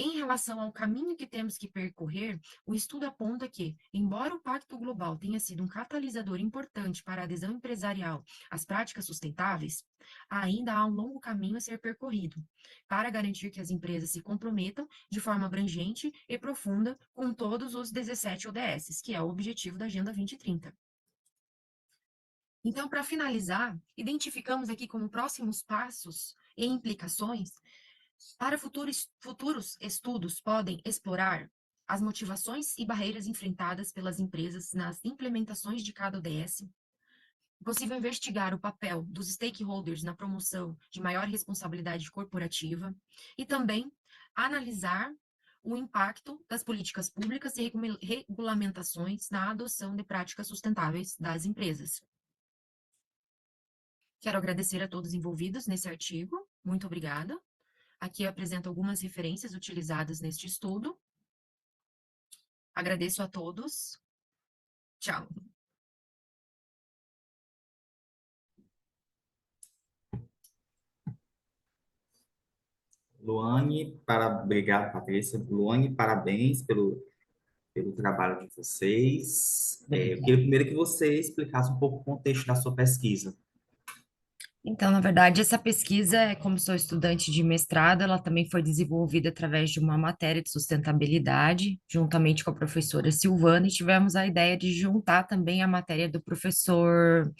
Speaker 3: em relação ao caminho que temos que percorrer, o estudo aponta que, embora o Pacto Global tenha sido um catalisador importante para a adesão empresarial às práticas sustentáveis, ainda há um longo caminho a ser percorrido para garantir que as empresas se comprometam de forma abrangente e profunda com todos os 17 ODS, que é o objetivo da Agenda 2030. Então, para finalizar, identificamos aqui como próximos passos e implicações. Para futuros estudos podem explorar as motivações e barreiras enfrentadas pelas empresas nas implementações de cada ODS. É possível investigar o papel dos stakeholders na promoção de maior responsabilidade corporativa e também analisar o impacto das políticas públicas e regulamentações na adoção de práticas sustentáveis das empresas. Quero agradecer a todos envolvidos nesse artigo. Muito obrigada. Aqui eu apresento algumas referências utilizadas neste estudo. Agradeço a todos. Tchau.
Speaker 1: Obrigado, Patrícia. Luane, parabéns pelo trabalho de vocês. Eu queria primeiro que você explicasse um pouco o contexto da sua pesquisa.
Speaker 3: Então, na verdade, essa pesquisa, como sou estudante de mestrado, ela também foi desenvolvida através de uma matéria de sustentabilidade, juntamente com a professora Silvana, e tivemos a ideia de juntar também a matéria do professor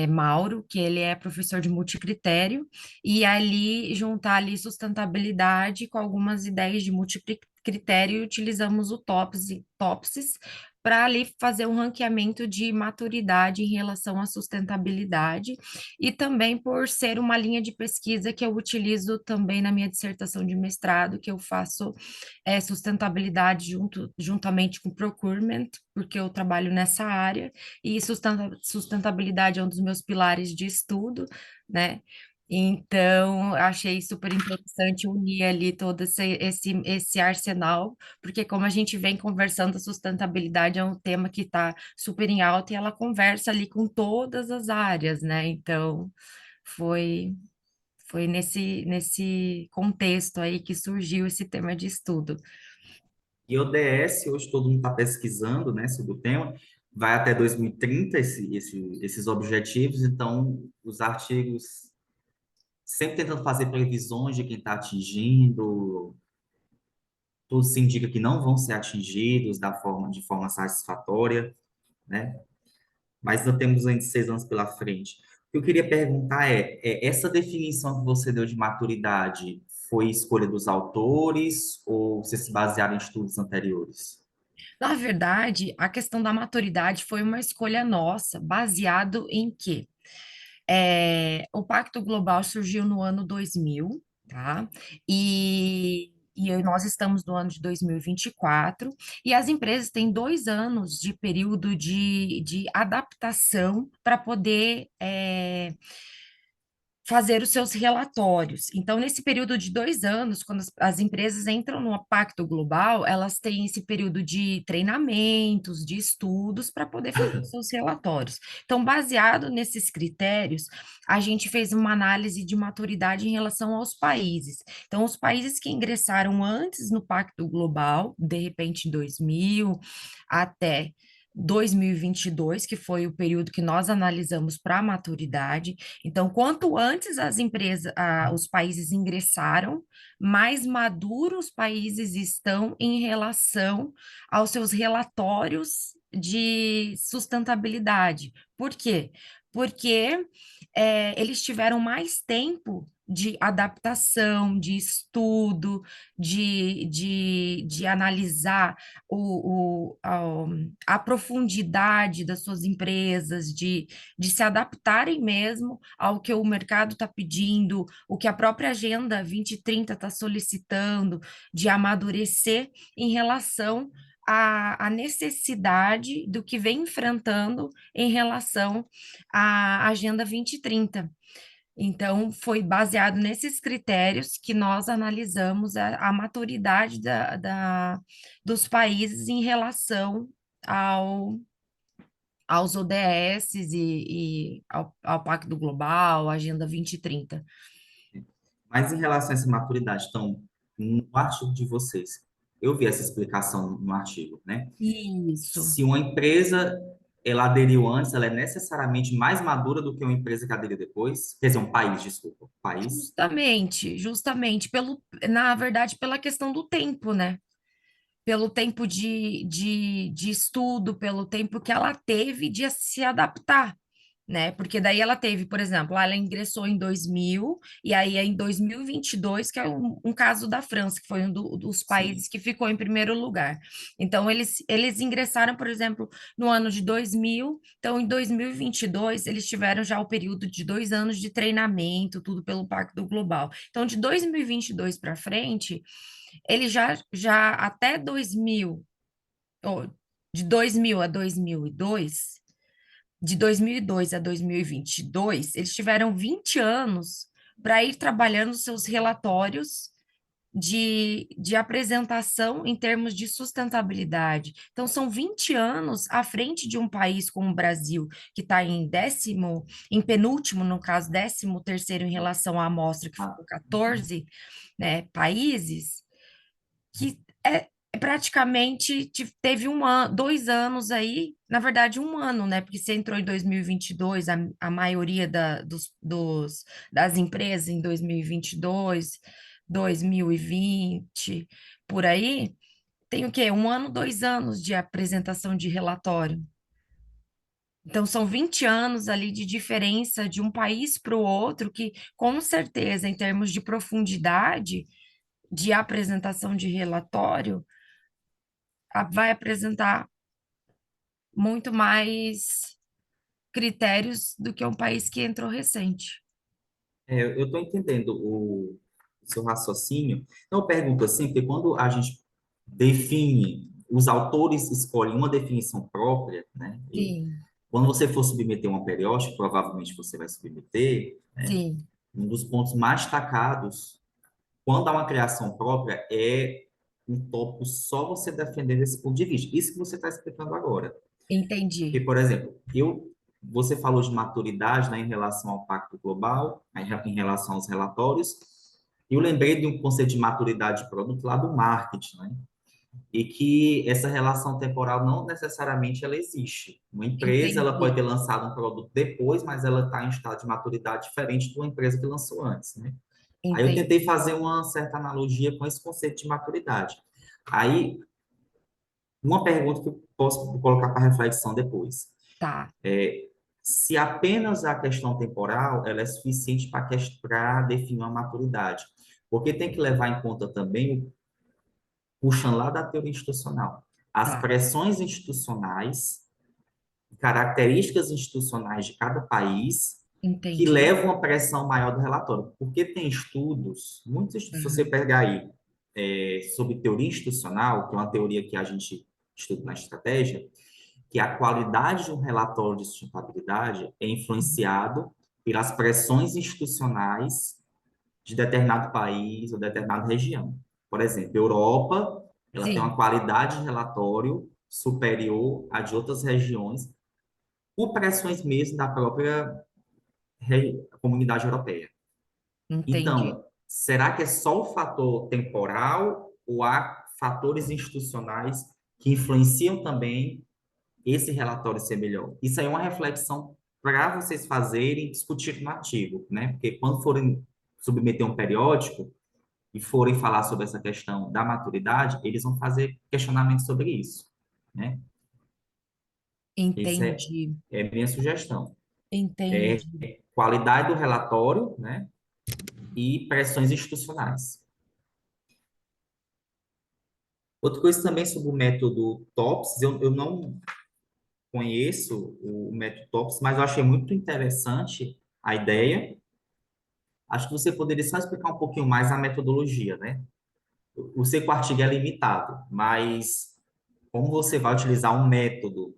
Speaker 3: Mauro, que ele é professor de multicritério, e ali juntar ali sustentabilidade com algumas ideias de multicritério, e utilizamos o TOPSIS para ali fazer um ranqueamento de maturidade em relação à sustentabilidade, e também por ser uma linha de pesquisa que eu utilizo também na minha dissertação de mestrado, que eu faço sustentabilidade juntamente com procurement, porque eu trabalho nessa área, e sustentabilidade é um dos meus pilares de estudo, né? Então, achei super interessante unir ali todo esse arsenal, porque como a gente vem conversando, a sustentabilidade é um tema que está super em alta e ela conversa ali com todas as áreas, né? Então, foi, foi nesse contexto aí que surgiu esse tema de estudo.
Speaker 1: E o ODS, hoje todo mundo está pesquisando, né, sobre o tema, vai até 2030 esses objetivos, então os artigos sempre tentando fazer previsões de quem está atingindo, tudo se indica que não vão ser atingidos de forma satisfatória, né? Mas ainda temos ainda 6 anos pela frente. O que eu queria perguntar essa definição que você deu de maturidade foi escolha dos autores ou você se basearam em estudos anteriores?
Speaker 3: Na verdade, a questão da maturidade foi uma escolha nossa, baseado em quê? O Pacto Global surgiu no ano 2000, tá? E nós estamos no ano de 2024, e as empresas têm 2 anos de período de adaptação para poder fazer os seus relatórios. Então, nesse período de 2 anos, quando as empresas entram no Pacto Global, elas têm esse período de treinamentos, de estudos para poder fazer os seus relatórios. Então, baseado nesses critérios, a gente fez uma análise de maturidade em relação aos países. Então, os países que ingressaram antes no Pacto Global, de repente em 2000 até 2022, que foi o período que nós analisamos para a maturidade. Então, quanto antes os países ingressaram, mais maduros os países estão em relação aos seus relatórios de sustentabilidade. Por quê? Porque eles tiveram mais tempo de adaptação, de estudo, de analisar a profundidade das suas empresas, de se adaptarem mesmo ao que o mercado está pedindo, o que a própria Agenda 2030 está solicitando, de amadurecer em relação à necessidade do que vem enfrentando em relação à Agenda 2030. Então, foi baseado nesses critérios que nós analisamos a maturidade dos países em relação ao, aos ODS e ao Pacto Global, Agenda 2030.
Speaker 1: Mas em relação a essa maturidade, então, no artigo de vocês, eu vi essa explicação no artigo, né?
Speaker 3: Isso.
Speaker 1: Se uma empresa ela aderiu antes, ela é necessariamente mais madura do que uma empresa que aderiu depois? Quer dizer, um país, desculpa, país.
Speaker 3: Justamente, na verdade, pela questão do tempo, né? Pelo tempo de estudo, pelo tempo que ela teve de se adaptar, né? Porque daí ela teve, por exemplo, ela ingressou em 2000, e aí é em 2022, que é um caso da França, que foi dos
Speaker 1: Sim.
Speaker 3: países que ficou em primeiro lugar. Então, eles ingressaram, por exemplo, no ano de 2000, então em 2022, eles tiveram já o período de 2 anos de treinamento, tudo pelo Pacto Global. Então, de 2022 para frente, ele já até 2000, ou de 2000 a 2002, de 2002 a 2022, eles tiveram 20 anos para ir trabalhando seus relatórios de apresentação em termos de sustentabilidade. Então, são 20 anos à frente de um país como o Brasil, que está em penúltimo, no caso, 13º em relação à amostra, que
Speaker 1: Ah,
Speaker 3: foram 14, né, países, que praticamente teve 2 anos aí, na verdade 1 ano, né? Porque você entrou em 2022, a maioria das empresas em 2022, 2020, por aí, tem o quê? 1 ano, 2 anos de apresentação de relatório. Então, são 20 anos ali de diferença de um país para o outro, que com certeza, em termos de profundidade de apresentação de relatório, vai apresentar muito mais critérios do que um país que entrou recente.
Speaker 1: eu estou entendendo o seu raciocínio. Então, eu pergunto assim, porque quando a gente define, os autores escolhem uma definição própria, né? E
Speaker 3: Sim,
Speaker 1: quando você for submeter uma periódica, provavelmente você vai submeter, né?
Speaker 3: sim.
Speaker 1: um dos pontos mais destacados quando há uma criação própria é um tópico só você defendendo esse ponto de vista. Isso que você está explicando agora. Porque,
Speaker 3: Entendi.
Speaker 1: por exemplo, você falou de maturidade, né, em relação ao Pacto Global, em relação aos relatórios, e eu lembrei de um conceito de maturidade de produto lá do marketing, né? E que essa relação temporal não necessariamente ela existe. Uma empresa ela pode
Speaker 3: Entendi.
Speaker 1: ter lançado um produto depois, mas ela está em estado de maturidade diferente de uma empresa que lançou antes, né? Aí eu tentei
Speaker 3: Entendi.
Speaker 1: fazer uma certa analogia com esse conceito de maturidade. Aí, uma pergunta que eu posso colocar para reflexão depois.
Speaker 3: Tá,
Speaker 1: Se apenas a questão temporal ela é suficiente para definir uma maturidade. Porque tem que levar em conta também, puxando lá da teoria institucional, as
Speaker 3: tá.
Speaker 1: pressões institucionais, características institucionais de cada país, que
Speaker 3: Entendi.
Speaker 1: levam a pressão maior do relatório. Porque tem estudos, muitos estudos, se você
Speaker 3: Aham.
Speaker 1: pegar aí, sobre teoria institucional, que é uma teoria que a gente estuda na estratégia, que a qualidade de um relatório de sustentabilidade é influenciado pelas pressões institucionais de determinado país ou determinada região. Por exemplo, Europa, ela tem uma
Speaker 3: Sim,
Speaker 1: qualidade de relatório superior à de outras regiões, por pressões mesmo da própria comunidade europeia.
Speaker 3: entendi.
Speaker 1: Então, será que é só o fator temporal ou há fatores institucionais que influenciam também esse relatório ser melhor? Isso aí é uma reflexão para vocês fazerem, discutir no artigo, né? Porque quando forem submeter um periódico e forem falar sobre essa questão da maturidade, eles vão fazer questionamentos sobre isso, né? Essa
Speaker 3: Entendi.
Speaker 1: é a minha sugestão.
Speaker 3: Entendi.
Speaker 1: Qualidade do relatório, né? E pressões institucionais. Outra coisa também sobre o método TOPS, eu não conheço o método TOPS, mas eu achei muito interessante a ideia. Acho que você poderia só explicar um pouquinho mais a metodologia, né? Eu sei que o artigo é limitado, mas como você vai utilizar um método,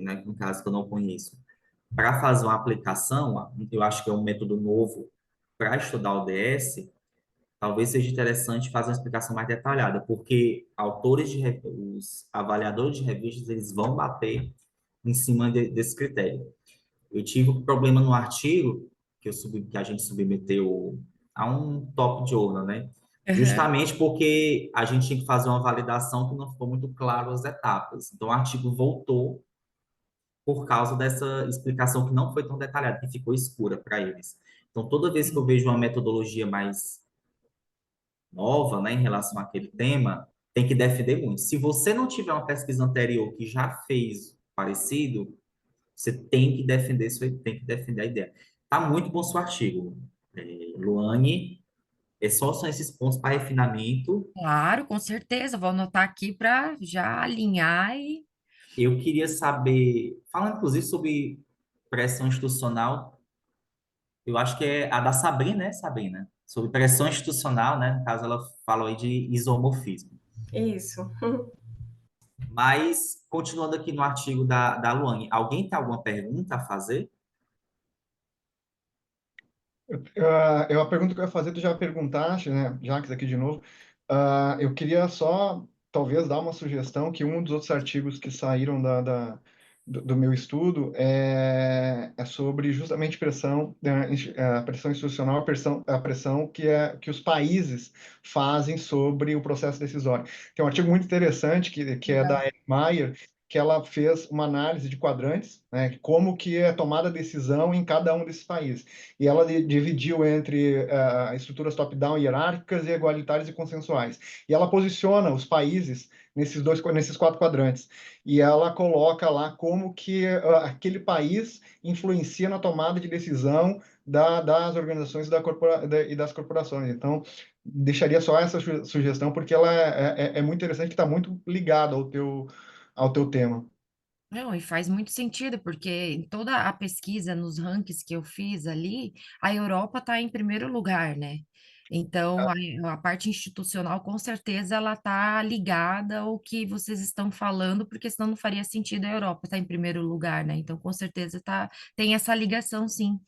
Speaker 1: né, no caso que eu não conheço, para fazer uma aplicação, eu acho que é um método novo para estudar o DS, talvez seja interessante fazer uma explicação mais detalhada, porque os avaliadores de revistas, eles vão bater em cima desse critério. Eu tive um problema no artigo que a gente submeteu a um top journal, né?
Speaker 3: Aham.
Speaker 1: Justamente porque a gente tinha que fazer uma validação que não ficou muito claro as etapas. Então, o artigo voltou por causa dessa explicação que não foi tão detalhada, que ficou escura para eles. Então, toda vez que eu
Speaker 3: Sim.
Speaker 1: vejo uma metodologia mais nova, né, em relação àquele tema, tem que defender muito. Se você não tiver uma pesquisa anterior que já fez parecido, você tem que defender isso, tem que defender a ideia. Tá muito bom seu artigo, Luane. São esses pontos para refinamento.
Speaker 3: Claro, com certeza. Vou anotar aqui para já alinhar e.
Speaker 1: Eu queria saber, falando inclusive sobre pressão institucional, eu acho que é a da Sabrina, né, Sabrina? Sobre pressão institucional, né? No caso, ela falou aí de isomorfismo.
Speaker 8: Isso.
Speaker 1: Mas, continuando aqui no artigo da Luane, alguém tem alguma pergunta a fazer?
Speaker 4: A pergunta que eu ia fazer, tu já perguntaste, né? Jacques, aqui de novo. Eu queria só, talvez, dar uma sugestão que um dos outros artigos que saíram do meu estudo é sobre justamente pressão, a pressão institucional, a pressão que os países fazem sobre o processo decisório. Tem um artigo muito interessante que é da
Speaker 3: Legal.
Speaker 4: Ellen Mayer, que ela fez uma análise de quadrantes, né? Como que é tomada a decisão em cada um desses países. E ela dividiu entre estruturas top-down hierárquicas e igualitárias e consensuais. E ela posiciona os países nesses quatro quadrantes. E ela coloca lá como que aquele país influencia na tomada de decisão das organizações e das corporações. Então, deixaria só essa sugestão, porque ela é muito interessante, que está muito ligada ao teu tema.
Speaker 3: Não, e faz muito sentido, porque em toda a pesquisa, nos rankings que eu fiz ali, a Europa está em primeiro lugar, né? Então, a parte institucional, com certeza, ela está ligada ao que vocês estão falando, porque senão não faria sentido a Europa estar em primeiro lugar, né? Então, com certeza, tem essa ligação, sim.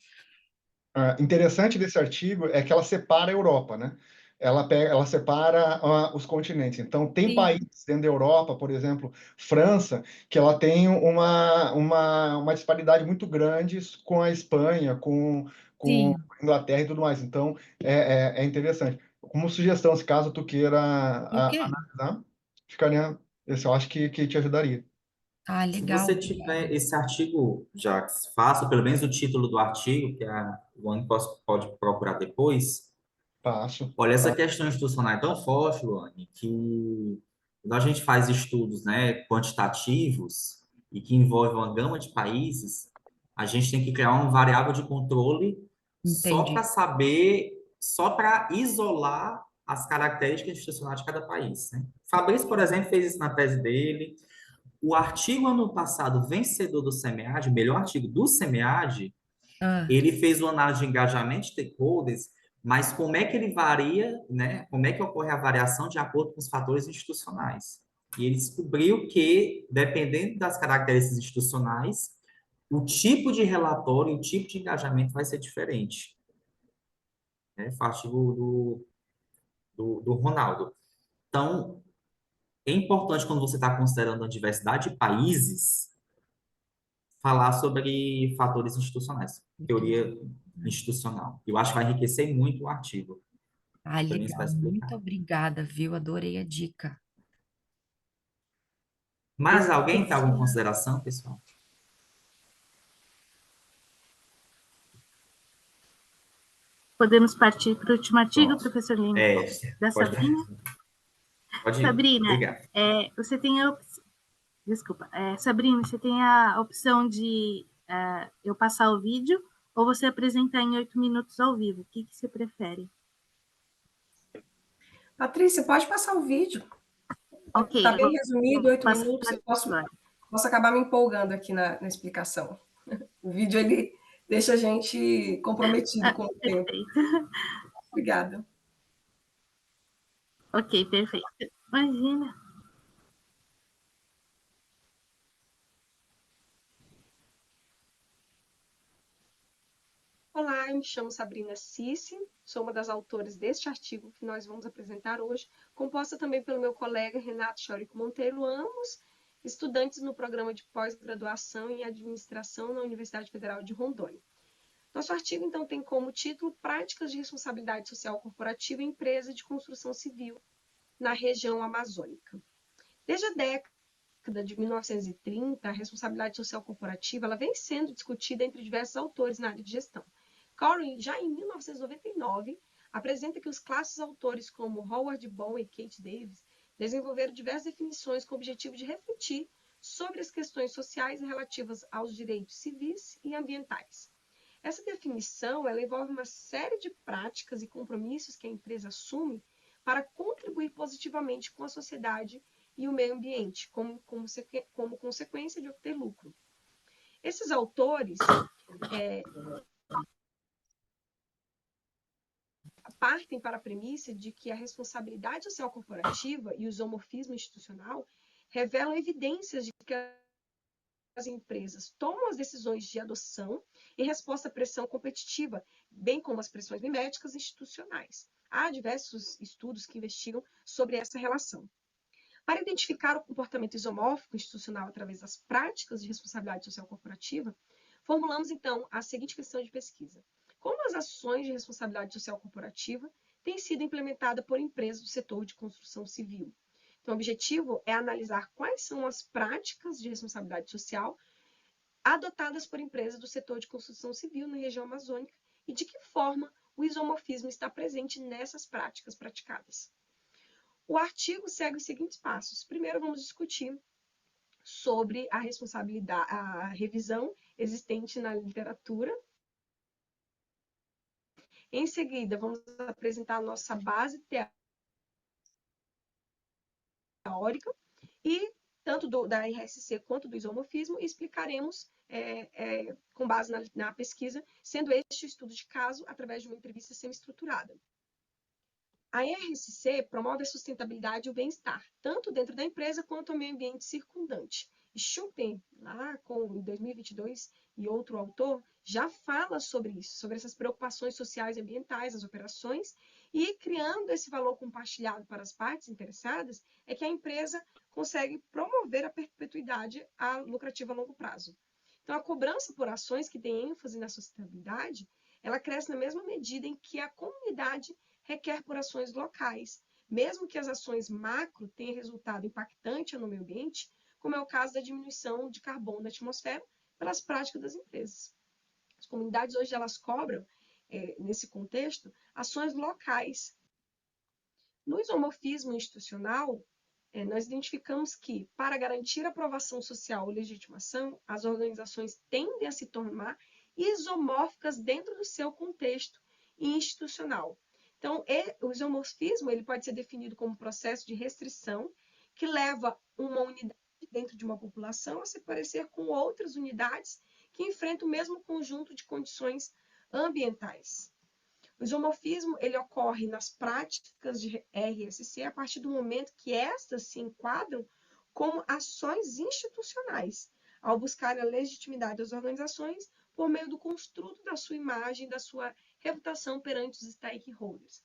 Speaker 4: Interessante desse artigo é que ela separa a Europa, né? Ela separa os continentes. Então, tem
Speaker 3: Sim,
Speaker 4: países dentro da Europa, por exemplo, França, que ela tem uma disparidade muito grande com a Espanha, com
Speaker 3: sim.
Speaker 4: a Inglaterra e tudo mais. Então, é interessante. Como sugestão, se caso tu queira
Speaker 3: Ok.
Speaker 4: analisar, ficaria, esse eu acho que te ajudaria.
Speaker 3: Ah,
Speaker 1: Se
Speaker 3: legal,
Speaker 1: você
Speaker 3: obrigada.
Speaker 1: tiver esse artigo, já faça pelo menos o título do artigo, que o Anne pode procurar depois.
Speaker 4: Passo.
Speaker 1: Olha, essa
Speaker 4: Tá?
Speaker 1: questão institucional é tão forte, Luane, que quando a gente faz estudos, né, quantitativos e que envolvem uma gama de países, a gente tem que criar uma variável de controle só para
Speaker 3: Entendi.
Speaker 1: saber, só para isolar as características institucionais de cada país, né? Fabrício, por exemplo, fez isso na tese dele. O artigo ano passado, vencedor do SEMEAD, melhor artigo do SEMEAD,
Speaker 3: Ah,
Speaker 1: ele fez uma análise de engajamento de stakeholders, mas como é que ele varia, né? Como é que ocorre a variação de acordo com os fatores institucionais? E ele descobriu que, dependendo das características institucionais, o tipo de relatório, o tipo de engajamento vai ser diferente. Né? Foi o artigo do Ronaldo. Então, é importante quando você está considerando a diversidade de países, falar sobre fatores institucionais,
Speaker 3: entendi.
Speaker 1: teoria institucional. Eu acho que vai enriquecer muito o artigo,
Speaker 3: Ah,
Speaker 1: pelo menos para
Speaker 3: legal. Muito
Speaker 1: explicar.
Speaker 3: obrigada, viu? Adorei a dica.
Speaker 1: Mais alguém tem alguma
Speaker 3: Esse-
Speaker 1: consideração, pessoal?
Speaker 5: Podemos partir para o último artigo,
Speaker 1: Pronto.
Speaker 5: professor Lino,
Speaker 1: É,
Speaker 5: da
Speaker 1: pode,
Speaker 5: Sabrina.
Speaker 1: pode ir.
Speaker 5: Sabrina,
Speaker 1: Obrigado.
Speaker 5: você tem a desculpa, Sabrina, você tem a opção de eu passar o vídeo ou você apresentar em 8 minutos ao vivo. O que você prefere?
Speaker 8: Patrícia, pode passar o vídeo.
Speaker 5: Ok,
Speaker 8: Está
Speaker 5: eu
Speaker 8: bem
Speaker 5: vou
Speaker 8: resumido, 8
Speaker 5: passar
Speaker 8: minutos, eu posso
Speaker 5: agora.
Speaker 8: acabar me empolgando aqui na explicação. O vídeo, ele deixa a gente comprometido com o tempo.
Speaker 5: Perfeito.
Speaker 8: Obrigada.
Speaker 5: Ok, perfeito. Imagina.
Speaker 9: Olá, eu me chamo Sabrina Cici, sou uma das autoras deste artigo que nós vamos apresentar hoje, composta também pelo meu colega Renato Chorico Monteiro, ambos estudantes no programa de pós-graduação em administração na Universidade Federal de Rondônia. Nosso artigo, então, tem como título Práticas de Responsabilidade Social Corporativa em Empresa de Construção Civil na região amazônica. Desde a década de 1930, a responsabilidade social corporativa ela vem sendo discutida entre diversos autores na área de gestão. Corey, já em 1999, apresenta que os clássicos autores como Howard Ball e Kate Davis desenvolveram diversas definições com o objetivo de refletir sobre as questões sociais relativas aos direitos civis e ambientais. Essa definição ela envolve uma série de práticas e compromissos que a empresa assume para contribuir positivamente com a sociedade e o meio ambiente, como consequência de obter lucro. Esses autores partem para a premissa de que a responsabilidade social corporativa e o isomorfismo institucional revelam evidências de que as empresas tomam as decisões de adoção em resposta à pressão competitiva, bem como as pressões miméticas institucionais. Há diversos estudos que investigam sobre essa relação. Para identificar o comportamento isomórfico institucional através das práticas de responsabilidade social corporativa, formulamos, então, a seguinte questão de pesquisa. Como as ações de responsabilidade social corporativa têm sido implementadas por empresas do setor de construção civil? Então, o objetivo é analisar quais são as práticas de responsabilidade social adotadas por empresas do setor de construção civil na região amazônica e de que forma o isomorfismo está presente nessas práticas praticadas. O artigo segue os seguintes passos. Primeiro, vamos discutir sobre a responsabilidade, a revisão existente na literatura. Em seguida, vamos apresentar a nossa base teórica e tanto da RSC quanto do isomorfismo, e explicaremos com base na pesquisa, sendo este o estudo de caso através de uma entrevista semi-estruturada. A RSC promove a sustentabilidade e o bem-estar, tanto dentro da empresa quanto ao meio ambiente circundante. Schumpeter, lá em 2022, e outro autor, já fala sobre isso, sobre essas preocupações sociais e ambientais das operações, e criando esse valor compartilhado para as partes interessadas, é que a empresa consegue promover a perpetuidade lucrativa a longo prazo. Então, a cobrança por ações que têm ênfase na sustentabilidade, ela cresce na mesma medida em que a comunidade requer por ações locais, mesmo que as ações macro tenham resultado impactante no meio ambiente, como é o caso da diminuição de carbono da atmosfera pelas práticas das empresas. As comunidades hoje elas cobram, nesse contexto, ações locais. No isomorfismo institucional, nós identificamos que, para garantir aprovação social ou legitimação, as organizações tendem a se tornar isomórficas dentro do seu contexto institucional. Então, o isomorfismo ele pode ser definido como um processo de restrição que leva uma unidade dentro de uma população a se parecer com outras unidades que enfrentam o mesmo conjunto de condições ambientais. O isomorfismo ele ocorre nas práticas de RSC a partir do momento que estas se enquadram como ações institucionais, ao buscar a legitimidade das organizações por meio do construto da sua imagem, da sua reputação perante os stakeholders.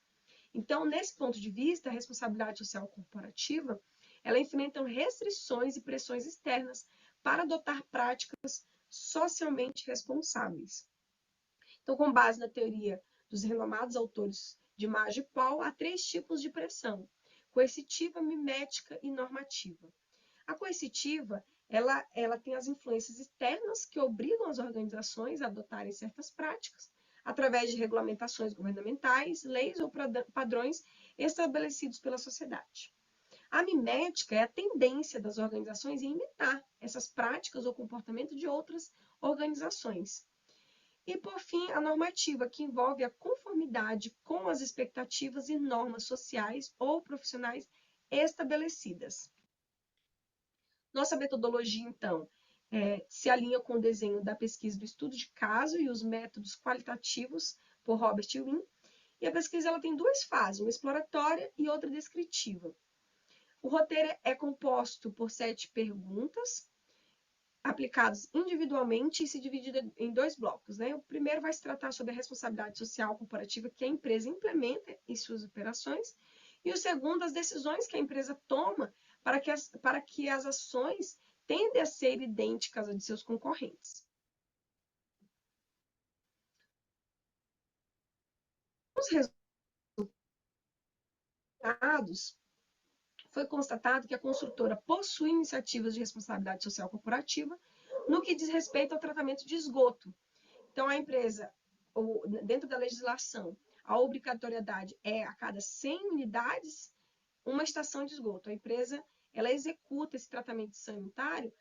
Speaker 9: Então, nesse ponto de vista, a responsabilidade social corporativa, ela enfrenta restrições e pressões externas para adotar práticas socialmente responsáveis. Então, com base na teoria dos renomados autores de Maggi e Paul, há 3 tipos de pressão: coercitiva, mimética e normativa. A coercitiva, ela tem as influências externas que obrigam as organizações a adotarem certas práticas, através de regulamentações governamentais, leis ou padrões estabelecidos pela sociedade. A mimética é a tendência das organizações em imitar essas práticas ou comportamento de outras organizações. E, por fim, a normativa, que envolve a conformidade com as expectativas e normas sociais ou profissionais estabelecidas. Nossa metodologia, então, se alinha com o desenho da pesquisa do estudo de caso e os métodos qualitativos por Robert Wynne. E a pesquisa ela tem 2 fases, uma exploratória e outra descritiva. O roteiro é composto por 7 perguntas, aplicados individualmente e se divide em 2 blocos. Né? O primeiro vai se tratar sobre a responsabilidade social corporativa que a empresa implementa em suas operações, e o segundo, as decisões que a empresa toma para que as ações tendem a ser idênticas às de seus concorrentes. Os resultados, foi constatado que a construtora possui iniciativas de responsabilidade social corporativa no que diz respeito ao tratamento de esgoto. Então, a empresa, dentro da legislação, a obrigatoriedade é a cada 100 unidades uma estação de esgoto. A empresa ela executa esse tratamento sanitário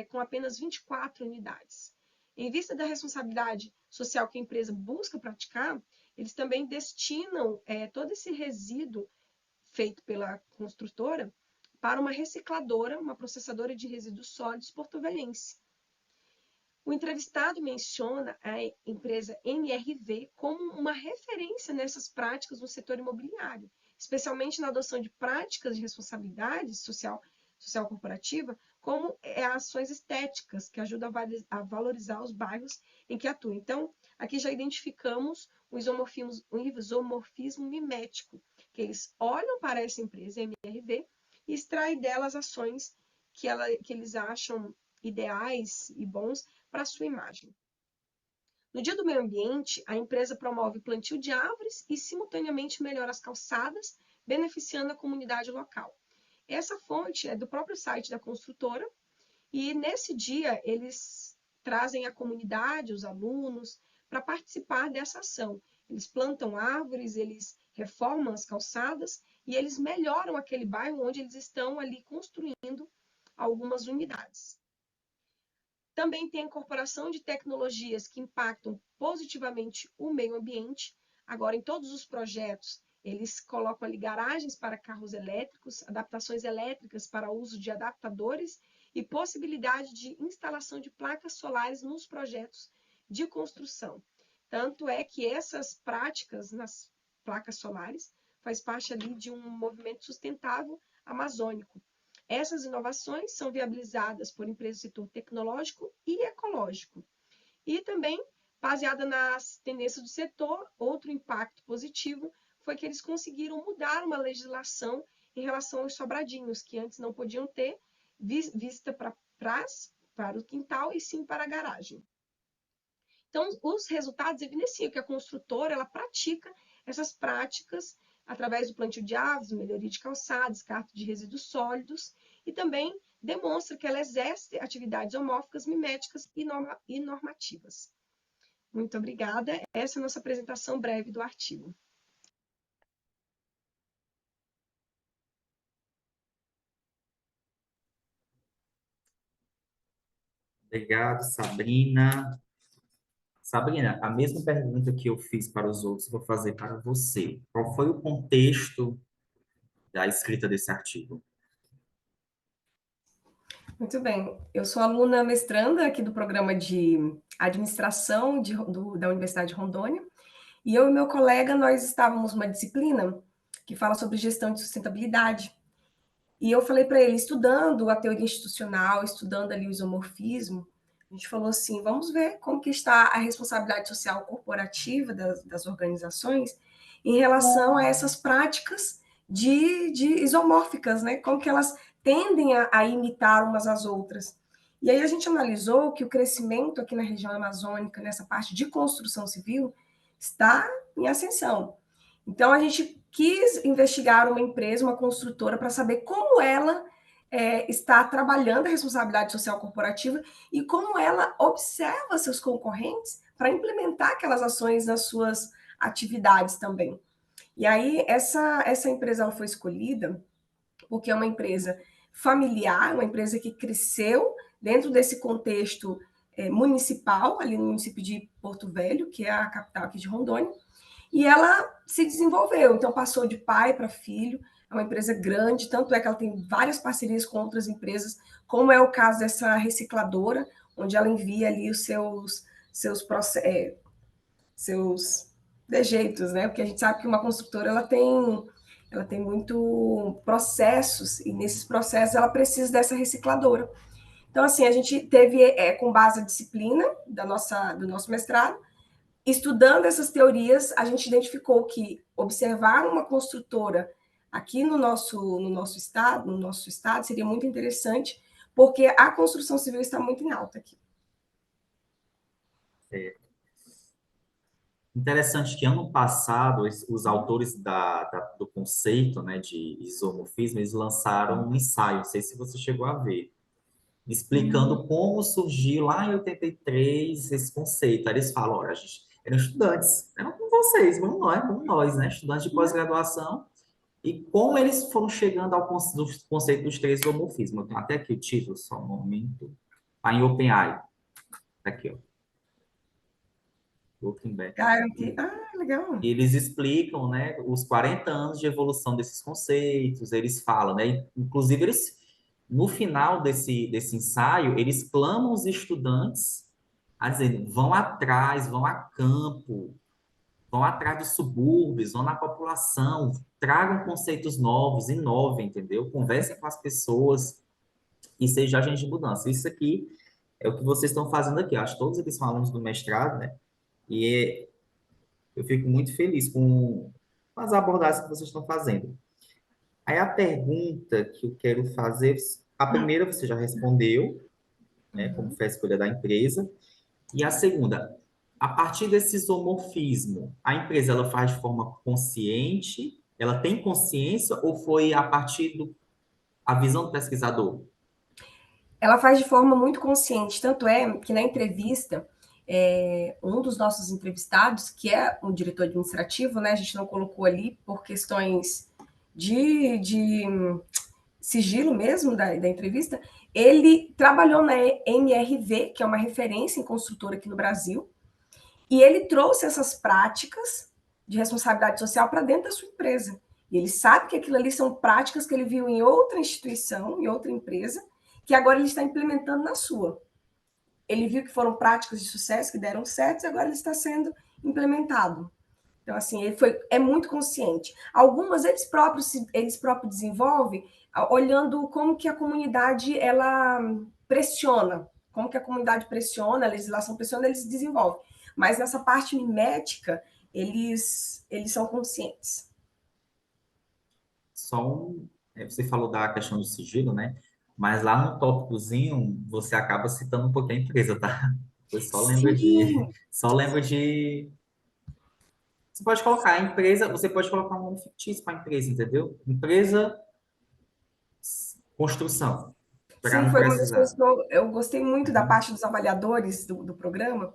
Speaker 9: com apenas 24 unidades. Em vista da responsabilidade social que a empresa busca praticar, eles também destinam todo esse resíduo feito pela construtora para uma recicladora, uma processadora de resíduos sólidos porto-velhense. O entrevistado menciona a empresa MRV como uma referência nessas práticas no setor imobiliário, especialmente na adoção de práticas de responsabilidade social corporativa, como ações estéticas, que ajudam a valorizar os bairros em que atua. Então, aqui já identificamos o isomorfismo mimético, que eles olham para essa empresa, MRV, e extraem delas ações que eles acham ideais e bons para a sua imagem. No Dia do Meio Ambiente, a empresa promove plantio de árvores e, simultaneamente, melhora as calçadas, beneficiando a comunidade local. Essa fonte é do próprio site da construtora, e nesse dia eles trazem a comunidade, os alunos, para participar dessa ação. Eles plantam árvores, eles reformam as calçadas e eles melhoram aquele bairro onde eles estão ali construindo algumas unidades. Também tem a incorporação de tecnologias que impactam positivamente o meio ambiente. Agora, em todos os projetos, eles colocam ali garagens para carros elétricos, adaptações elétricas para uso de adaptadores e possibilidade de instalação de placas solares nos projetos de construção. Tanto é que essas práticas nas placas solares faz parte ali de um movimento sustentável amazônico. Essas inovações são viabilizadas por empresas do setor tecnológico e ecológico. E também, baseada nas tendências do setor, outro impacto positivo foi que eles conseguiram mudar uma legislação em relação aos sobradinhos, que antes não podiam ter vista para o quintal e sim para a garagem. Então, os resultados evidenciam que a construtora ela pratica essas práticas através do plantio de árvores, melhoria de calçadas, descarte de resíduos sólidos, e também demonstra que ela exerce atividades homórficas, miméticas e normativas. Muito obrigada. Essa é a nossa apresentação breve do artigo.
Speaker 1: Obrigado, Sabrina. Sabrina, a mesma pergunta que eu fiz para os outros, eu vou fazer para você. Qual foi o contexto da escrita desse artigo?
Speaker 8: Muito bem. Eu sou aluna mestranda aqui do programa de administração da Universidade de Rondônia, e eu e meu colega, nós estávamos numa disciplina que fala sobre gestão de sustentabilidade. E eu falei para ele, estudando a teoria institucional, estudando ali o isomorfismo, a gente falou assim, vamos ver como que está a responsabilidade social corporativa das organizações em relação a essas práticas de isomórficas, né? Como que elas tendem a imitar umas às outras. E aí a gente analisou que o crescimento aqui na região amazônica, nessa parte de construção civil, está em ascensão. Então, a gente quis investigar uma empresa, uma construtora, para saber como ela está trabalhando a responsabilidade social corporativa e como ela observa seus concorrentes para implementar aquelas ações nas suas atividades também. E aí, essa empresa ela foi escolhida porque é uma empresa familiar, uma empresa que cresceu dentro desse contexto municipal, ali no município de Porto Velho, que é a capital aqui de Rondônia, e ela se desenvolveu, então passou de pai para filho, é uma empresa grande, tanto é que ela tem várias parcerias com outras empresas, como é o caso dessa recicladora, onde ela envia ali os seus dejeitos, né? Porque a gente sabe que uma construtora ela tem muito processos, e nesses processos ela precisa dessa recicladora. Então, assim, a gente teve, com base a disciplina do nosso mestrado, estudando essas teorias, a gente identificou que observar uma construtora aqui no nosso estado seria muito interessante, porque a construção civil está muito em alta aqui.
Speaker 1: Interessante que ano passado os autores do conceito, né, de isomorfismo, eles lançaram um ensaio, não sei se você chegou a ver, explicando como surgiu lá em 83 esse conceito. Aí eles falam, olha, a gente eram estudantes, eram como vocês, como nós, né, estudantes de pós-graduação, e como eles foram chegando ao conceito dos três isomorfismos. Eu tenho até aqui o título, só um momento. Está em OpenAI. Tá aqui, ó. Looking back.
Speaker 8: Legal.
Speaker 1: Eles explicam, né, os 40 anos de evolução desses conceitos, eles falam, né, inclusive no final desse ensaio, eles clamam os estudantes a dizer, vão atrás, vão a campo, vão atrás dos subúrbios, vão na população, tragam conceitos novos, inovem, entendeu? Conversem com as pessoas e sejam agentes de mudança. Isso aqui é o que vocês estão fazendo aqui. Eu acho que todos aqui são alunos do mestrado, né? E eu fico muito feliz com as abordagens que vocês estão fazendo. Aí a pergunta que eu quero fazer, a primeira você já respondeu, né? Como foi a escolha da empresa. E a segunda, a partir desse isomorfismo, a empresa ela faz de forma consciente? Ela tem consciência ou foi a partir a visão do pesquisador?
Speaker 8: Ela faz de forma muito consciente, tanto é que na entrevista, um dos nossos entrevistados, que é um diretor administrativo, né, a gente não colocou ali por questões de sigilo mesmo da entrevista, ele trabalhou na MRV, que é uma referência em construtora aqui no Brasil, e ele trouxe essas práticas de responsabilidade social para dentro da sua empresa. E ele sabe que aquilo ali são práticas que ele viu em outra instituição, em outra empresa, que agora ele está implementando na sua. Ele viu que foram práticas de sucesso, que deram certo, e agora ele está sendo implementado. Então, assim, é muito consciente. Algumas eles próprios desenvolvem, olhando como que a comunidade ela pressiona, como que a comunidade pressiona, a legislação pressiona, eles desenvolvem. Mas nessa parte mimética, eles são conscientes.
Speaker 1: Você falou da questão do sigilo, né? Mas lá no tópicozinho, você acaba citando um pouquinho a empresa, tá? Você
Speaker 8: Sim.
Speaker 1: só lembra de. Você pode colocar a empresa, você pode colocar um nome fictício para a empresa, entendeu? Empresa construção, para
Speaker 8: Sim,
Speaker 1: não
Speaker 8: foi uma das coisas
Speaker 1: precisar.
Speaker 8: que eu gostei muito da parte dos avaliadores do programa,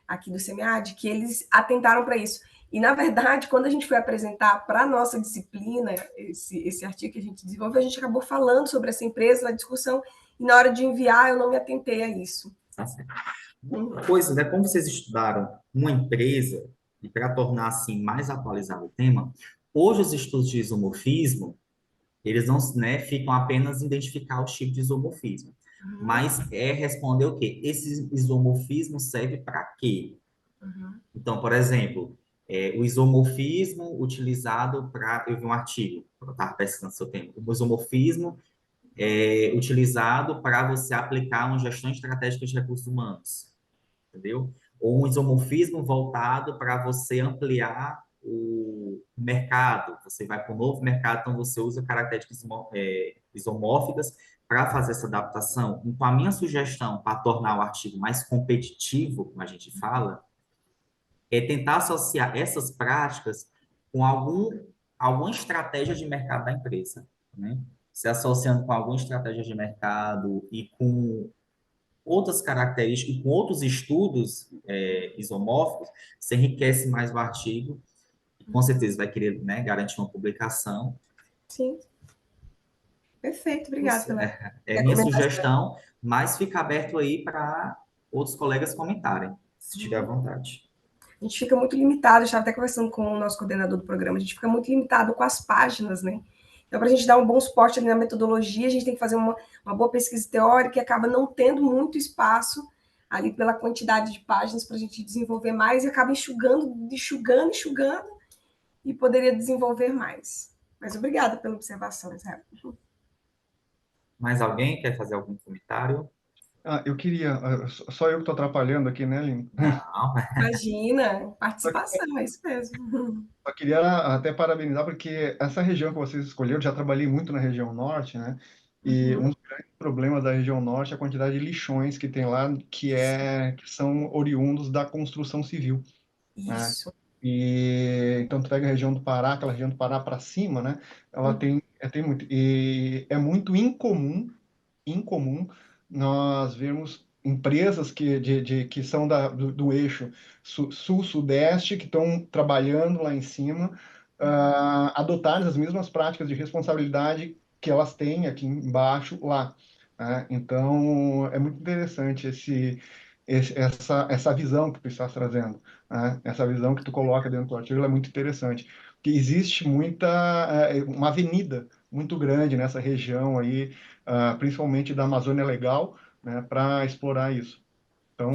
Speaker 8: aqui do SEMEAD, que eles atentaram para isso. E, na verdade, quando a gente foi apresentar para a nossa disciplina esse artigo que a gente desenvolveu, a gente acabou falando sobre essa empresa na discussão, e na hora de enviar eu não me atentei a isso.
Speaker 1: Tá certo. Uma coisa, né? Como vocês estudaram uma empresa, e para tornar assim mais atualizado o tema, hoje os estudos de isomorfismo, eles não, né, ficam apenas em identificar os tipos de isomorfismo. Mas responder o quê? Esse isomorfismo serve para quê? Então, por exemplo, o isomorfismo utilizado para... Eu vi um artigo, eu estava pesquisando seu tema. O isomorfismo utilizado para você aplicar uma gestão estratégica de recursos humanos, entendeu? Ou um isomorfismo voltado para você ampliar o mercado. Você vai para um novo mercado, então você usa características isomórficas para fazer essa adaptação. Então, a minha sugestão para tornar o artigo mais competitivo, como a gente fala, é tentar associar essas práticas com alguma estratégia de mercado da empresa, né? Se associando com alguma estratégia de mercado e com outras características, e com outros estudos isomórficos, você enriquece mais o artigo e com certeza vai querer, né, garantir uma publicação.
Speaker 8: Sim. Perfeito, obrigada pela
Speaker 1: minha sugestão, mas fica aberto aí para outros colegas comentarem, se tiver à vontade.
Speaker 8: A gente fica muito limitado, eu estava até conversando com o nosso coordenador do programa, a gente fica muito limitado com as páginas, né? Então, para a gente dar um bom suporte ali na metodologia, a gente tem que fazer uma boa pesquisa teórica e acaba não tendo muito espaço ali pela quantidade de páginas para a gente desenvolver mais e acaba enxugando e poderia desenvolver mais. Mas obrigada pela observação, Israel.
Speaker 1: Mais alguém quer fazer algum comentário?
Speaker 4: Eu queria, só eu que estou atrapalhando aqui, né, Lino?
Speaker 1: Não.
Speaker 8: Imagina, participação, é isso mesmo.
Speaker 4: Só queria até parabenizar, porque essa região que vocês escolheram, já trabalhei muito na região norte, né? E um dos grandes problemas da região norte é a quantidade de lixões que tem lá, que são oriundos da construção civil, né?
Speaker 8: Isso.
Speaker 4: E então tu pega a região do Pará, aquela região do Pará para cima, né? Ela tem muito, e é muito incomum nós vermos empresas que são do eixo sul-sudeste, que estão trabalhando lá em cima, adotarem as mesmas práticas de responsabilidade que elas têm aqui embaixo lá. Né? Então, é muito interessante essa visão que tu estás trazendo. Né? Essa visão que tu coloca dentro do artigo, ela é muito interessante. Porque existe uma avenida muito grande nessa região aí, principalmente da Amazônia Legal, né, para explorar isso. Então,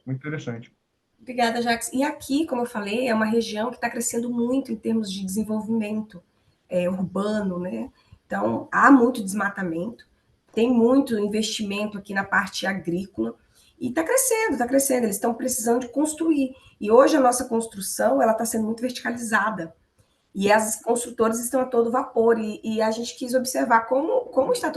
Speaker 4: muito interessante.
Speaker 8: Obrigada, Jax. E aqui, como eu falei, é uma região que está crescendo muito em termos de desenvolvimento urbano, né? Então, há muito desmatamento, tem muito investimento aqui na parte agrícola, e está crescendo, eles estão precisando de construir. E hoje a nossa construção ela está sendo muito verticalizada, e as construtoras estão a todo vapor, e a gente quis observar como está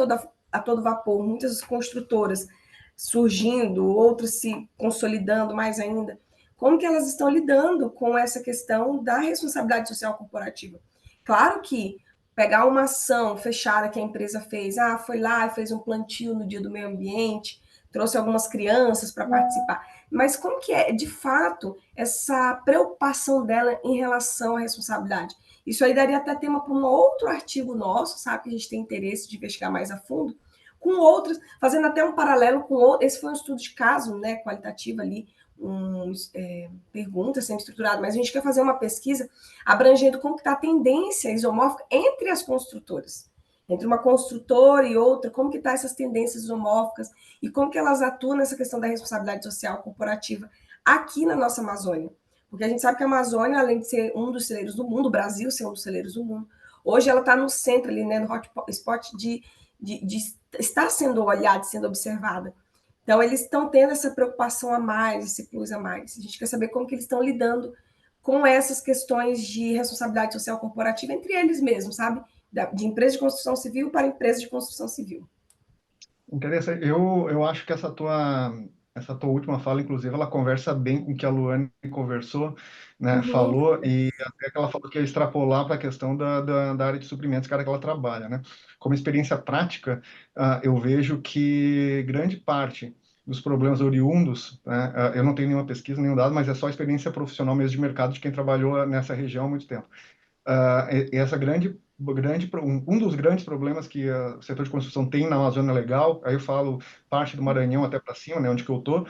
Speaker 8: a todo vapor, muitas construtoras surgindo, outras se consolidando mais ainda, como que elas estão lidando com essa questão da responsabilidade social corporativa. Claro que pegar uma ação fechada que a empresa fez, foi lá e fez um plantio no dia do meio ambiente, trouxe algumas crianças para participar, mas como que é, de fato, essa preocupação dela em relação à responsabilidade? Isso aí daria até tema para um outro artigo nosso, sabe, que a gente tem interesse de investigar mais a fundo, com outros, fazendo até um paralelo com outro. Esse foi um estudo de caso, né, qualitativo ali, perguntas sempre estruturado, mas a gente quer fazer uma pesquisa abrangendo como está a tendência isomórfica entre as construtoras, entre uma construtora e outra, como que está essas tendências isomórficas e como que elas atuam nessa questão da responsabilidade social corporativa aqui na nossa Amazônia. Porque a gente sabe que a Amazônia, além de ser um dos celeiros do mundo, o Brasil ser um dos celeiros do mundo, hoje ela está no centro ali, né, no hotspot de estar sendo olhada, sendo observada. Então, eles estão tendo essa preocupação a mais, esse plus a mais. A gente quer saber como que eles estão lidando com essas questões de responsabilidade social corporativa entre eles mesmos, sabe? De empresa de construção civil para empresa de construção civil.
Speaker 4: Interessante. Eu acho que essa tua última fala, inclusive, ela conversa bem com o que a Luane conversou, né, falou, e até que ela falou que ia extrapolar para a questão da área de suprimentos, que é a área que ela trabalha, né? Como experiência prática, eu vejo que grande parte dos problemas oriundos, né, eu não tenho nenhuma pesquisa, nenhum dado, mas é só experiência profissional mesmo de mercado de quem trabalhou nessa região há muito tempo. Essa um dos grandes problemas que o setor de construção tem na Amazônia Legal, aí eu falo parte do Maranhão até para cima, né, onde que eu tô,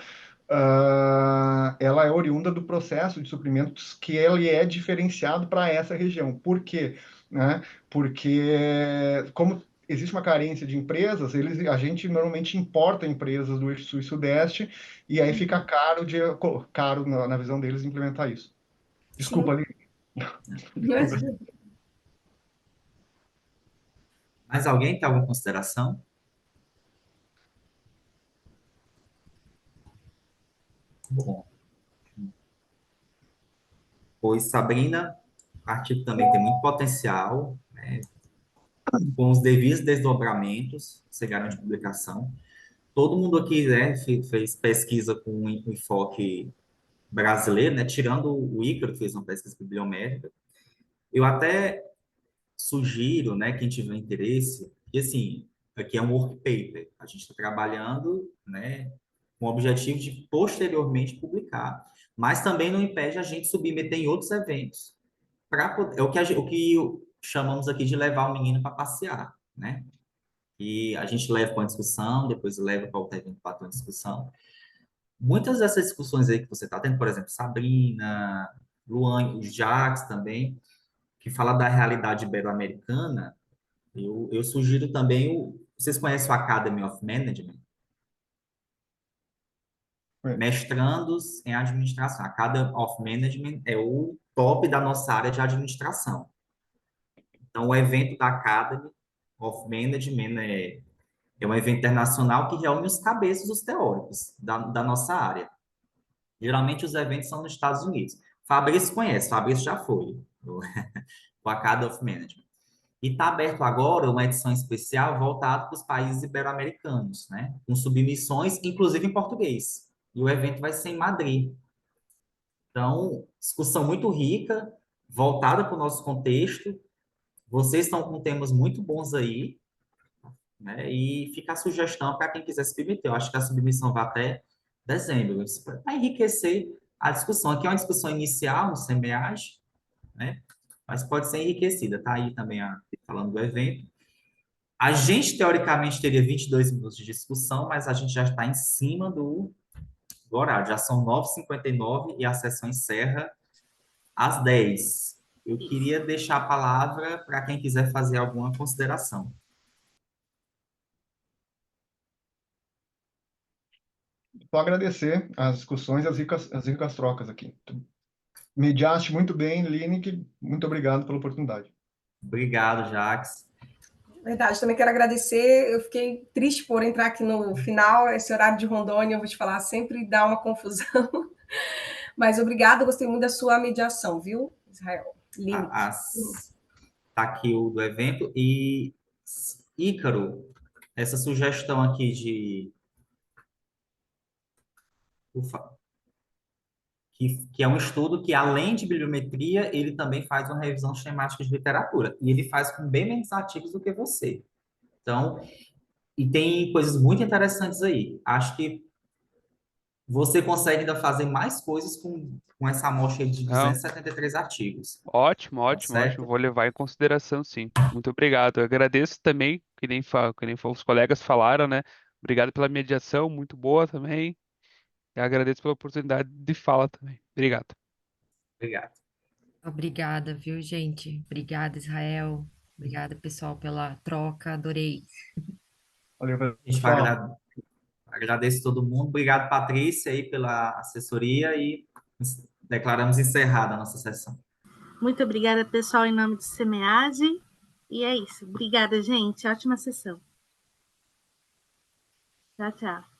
Speaker 4: ela é oriunda do processo de suprimentos que ele é diferenciado para essa região. Por quê? Né? Porque como existe uma carência de empresas, a gente normalmente importa empresas do eixo sul e sudeste e aí fica caro na visão deles implementar isso. Desculpa, ali.
Speaker 1: Mais alguém tem alguma consideração? Bom, pois Sabrina, o artigo também tem muito potencial, né? Com os devidos desdobramentos, você garante publicação. Todo mundo aqui, né, fez pesquisa com um enfoque brasileiro, né? Tirando o Ícaro, que fez uma pesquisa bibliométrica. Eu até sugiro, né, quem tiver interesse, que assim, aqui é um work paper, a gente está trabalhando, né, com o objetivo de posteriormente publicar, mas também não impede a gente submeter em outros eventos. É o que chamamos aqui de levar o menino para passear, né? E a gente leva para uma discussão, depois leva para outro evento para outra discussão. Muitas dessas discussões aí que você está tendo, por exemplo, Sabrina, Luan, o Jacques também, que fala da realidade ibero-americana, eu sugiro também vocês conhecem o Academy of Management? Mestrandos em administração. A Academy of Management é o top da nossa área de administração. Então, o evento da Academy of Management é um evento internacional que reúne os cabeças, os teóricos da nossa área. Geralmente, os eventos são nos Estados Unidos. Fabrício conhece, Fabrício já foi, o Academy of Management. E está aberto agora uma edição especial voltada para os países ibero-americanos, né? Com submissões, inclusive em português. E o evento vai ser em Madrid. Então, discussão muito rica, voltada para o nosso contexto. Vocês estão com temas muito bons aí, né? E fica a sugestão para quem quiser se submeter. Eu acho que a submissão vai até dezembro. Para enriquecer a discussão. Aqui é uma discussão inicial, no SEMEAGE, né? Mas pode ser enriquecida. Está aí também falando do evento. A gente, teoricamente, teria 22 minutos de discussão, mas a gente já está em cima do horário. Já são 9h59 e a sessão encerra às 10. Eu queria deixar a palavra para quem quiser fazer alguma consideração.
Speaker 4: Só agradecer as discussões e as ricas trocas aqui. Mediaste muito bem, Lineker. Muito obrigado pela oportunidade.
Speaker 1: Obrigado, Jacques.
Speaker 8: Verdade, também quero agradecer. Eu fiquei triste por entrar aqui no final. Esse horário de Rondônia, eu vou te falar, sempre dá uma confusão. Mas obrigada, gostei muito da sua mediação, viu, Israel?
Speaker 1: Está aqui o do evento. E, Ícaro, essa sugestão aqui de... Ufa. Que é um estudo que, além de bibliometria, ele também faz uma revisão sistemática de literatura. E ele faz com bem menos artigos do que você. Então, e tem coisas muito interessantes aí. Acho que você consegue ainda fazer mais coisas com essa amostra de
Speaker 2: Não,
Speaker 1: 273 artigos.
Speaker 2: ótimo,
Speaker 1: Tá
Speaker 2: ótimo, ótimo.
Speaker 1: certo?
Speaker 2: Vou levar em consideração, sim. Muito obrigado. Eu agradeço também, que nem os colegas falaram, né? Obrigado pela mediação, muito boa também. E agradeço pela oportunidade de fala também. Obrigado.
Speaker 1: Obrigado.
Speaker 3: Obrigada, viu, gente? Obrigada, Israel. Obrigada, pessoal, pela troca. Adorei.
Speaker 4: Valeu,
Speaker 1: A gente
Speaker 4: pessoal.
Speaker 1: agradeço todo mundo. Obrigado, Patrícia, aí, pela assessoria e declaramos encerrada a nossa sessão.
Speaker 5: Muito obrigada, pessoal, em nome do SEMEAD. E é isso. Obrigada, gente. Ótima sessão. Tchau, tchau.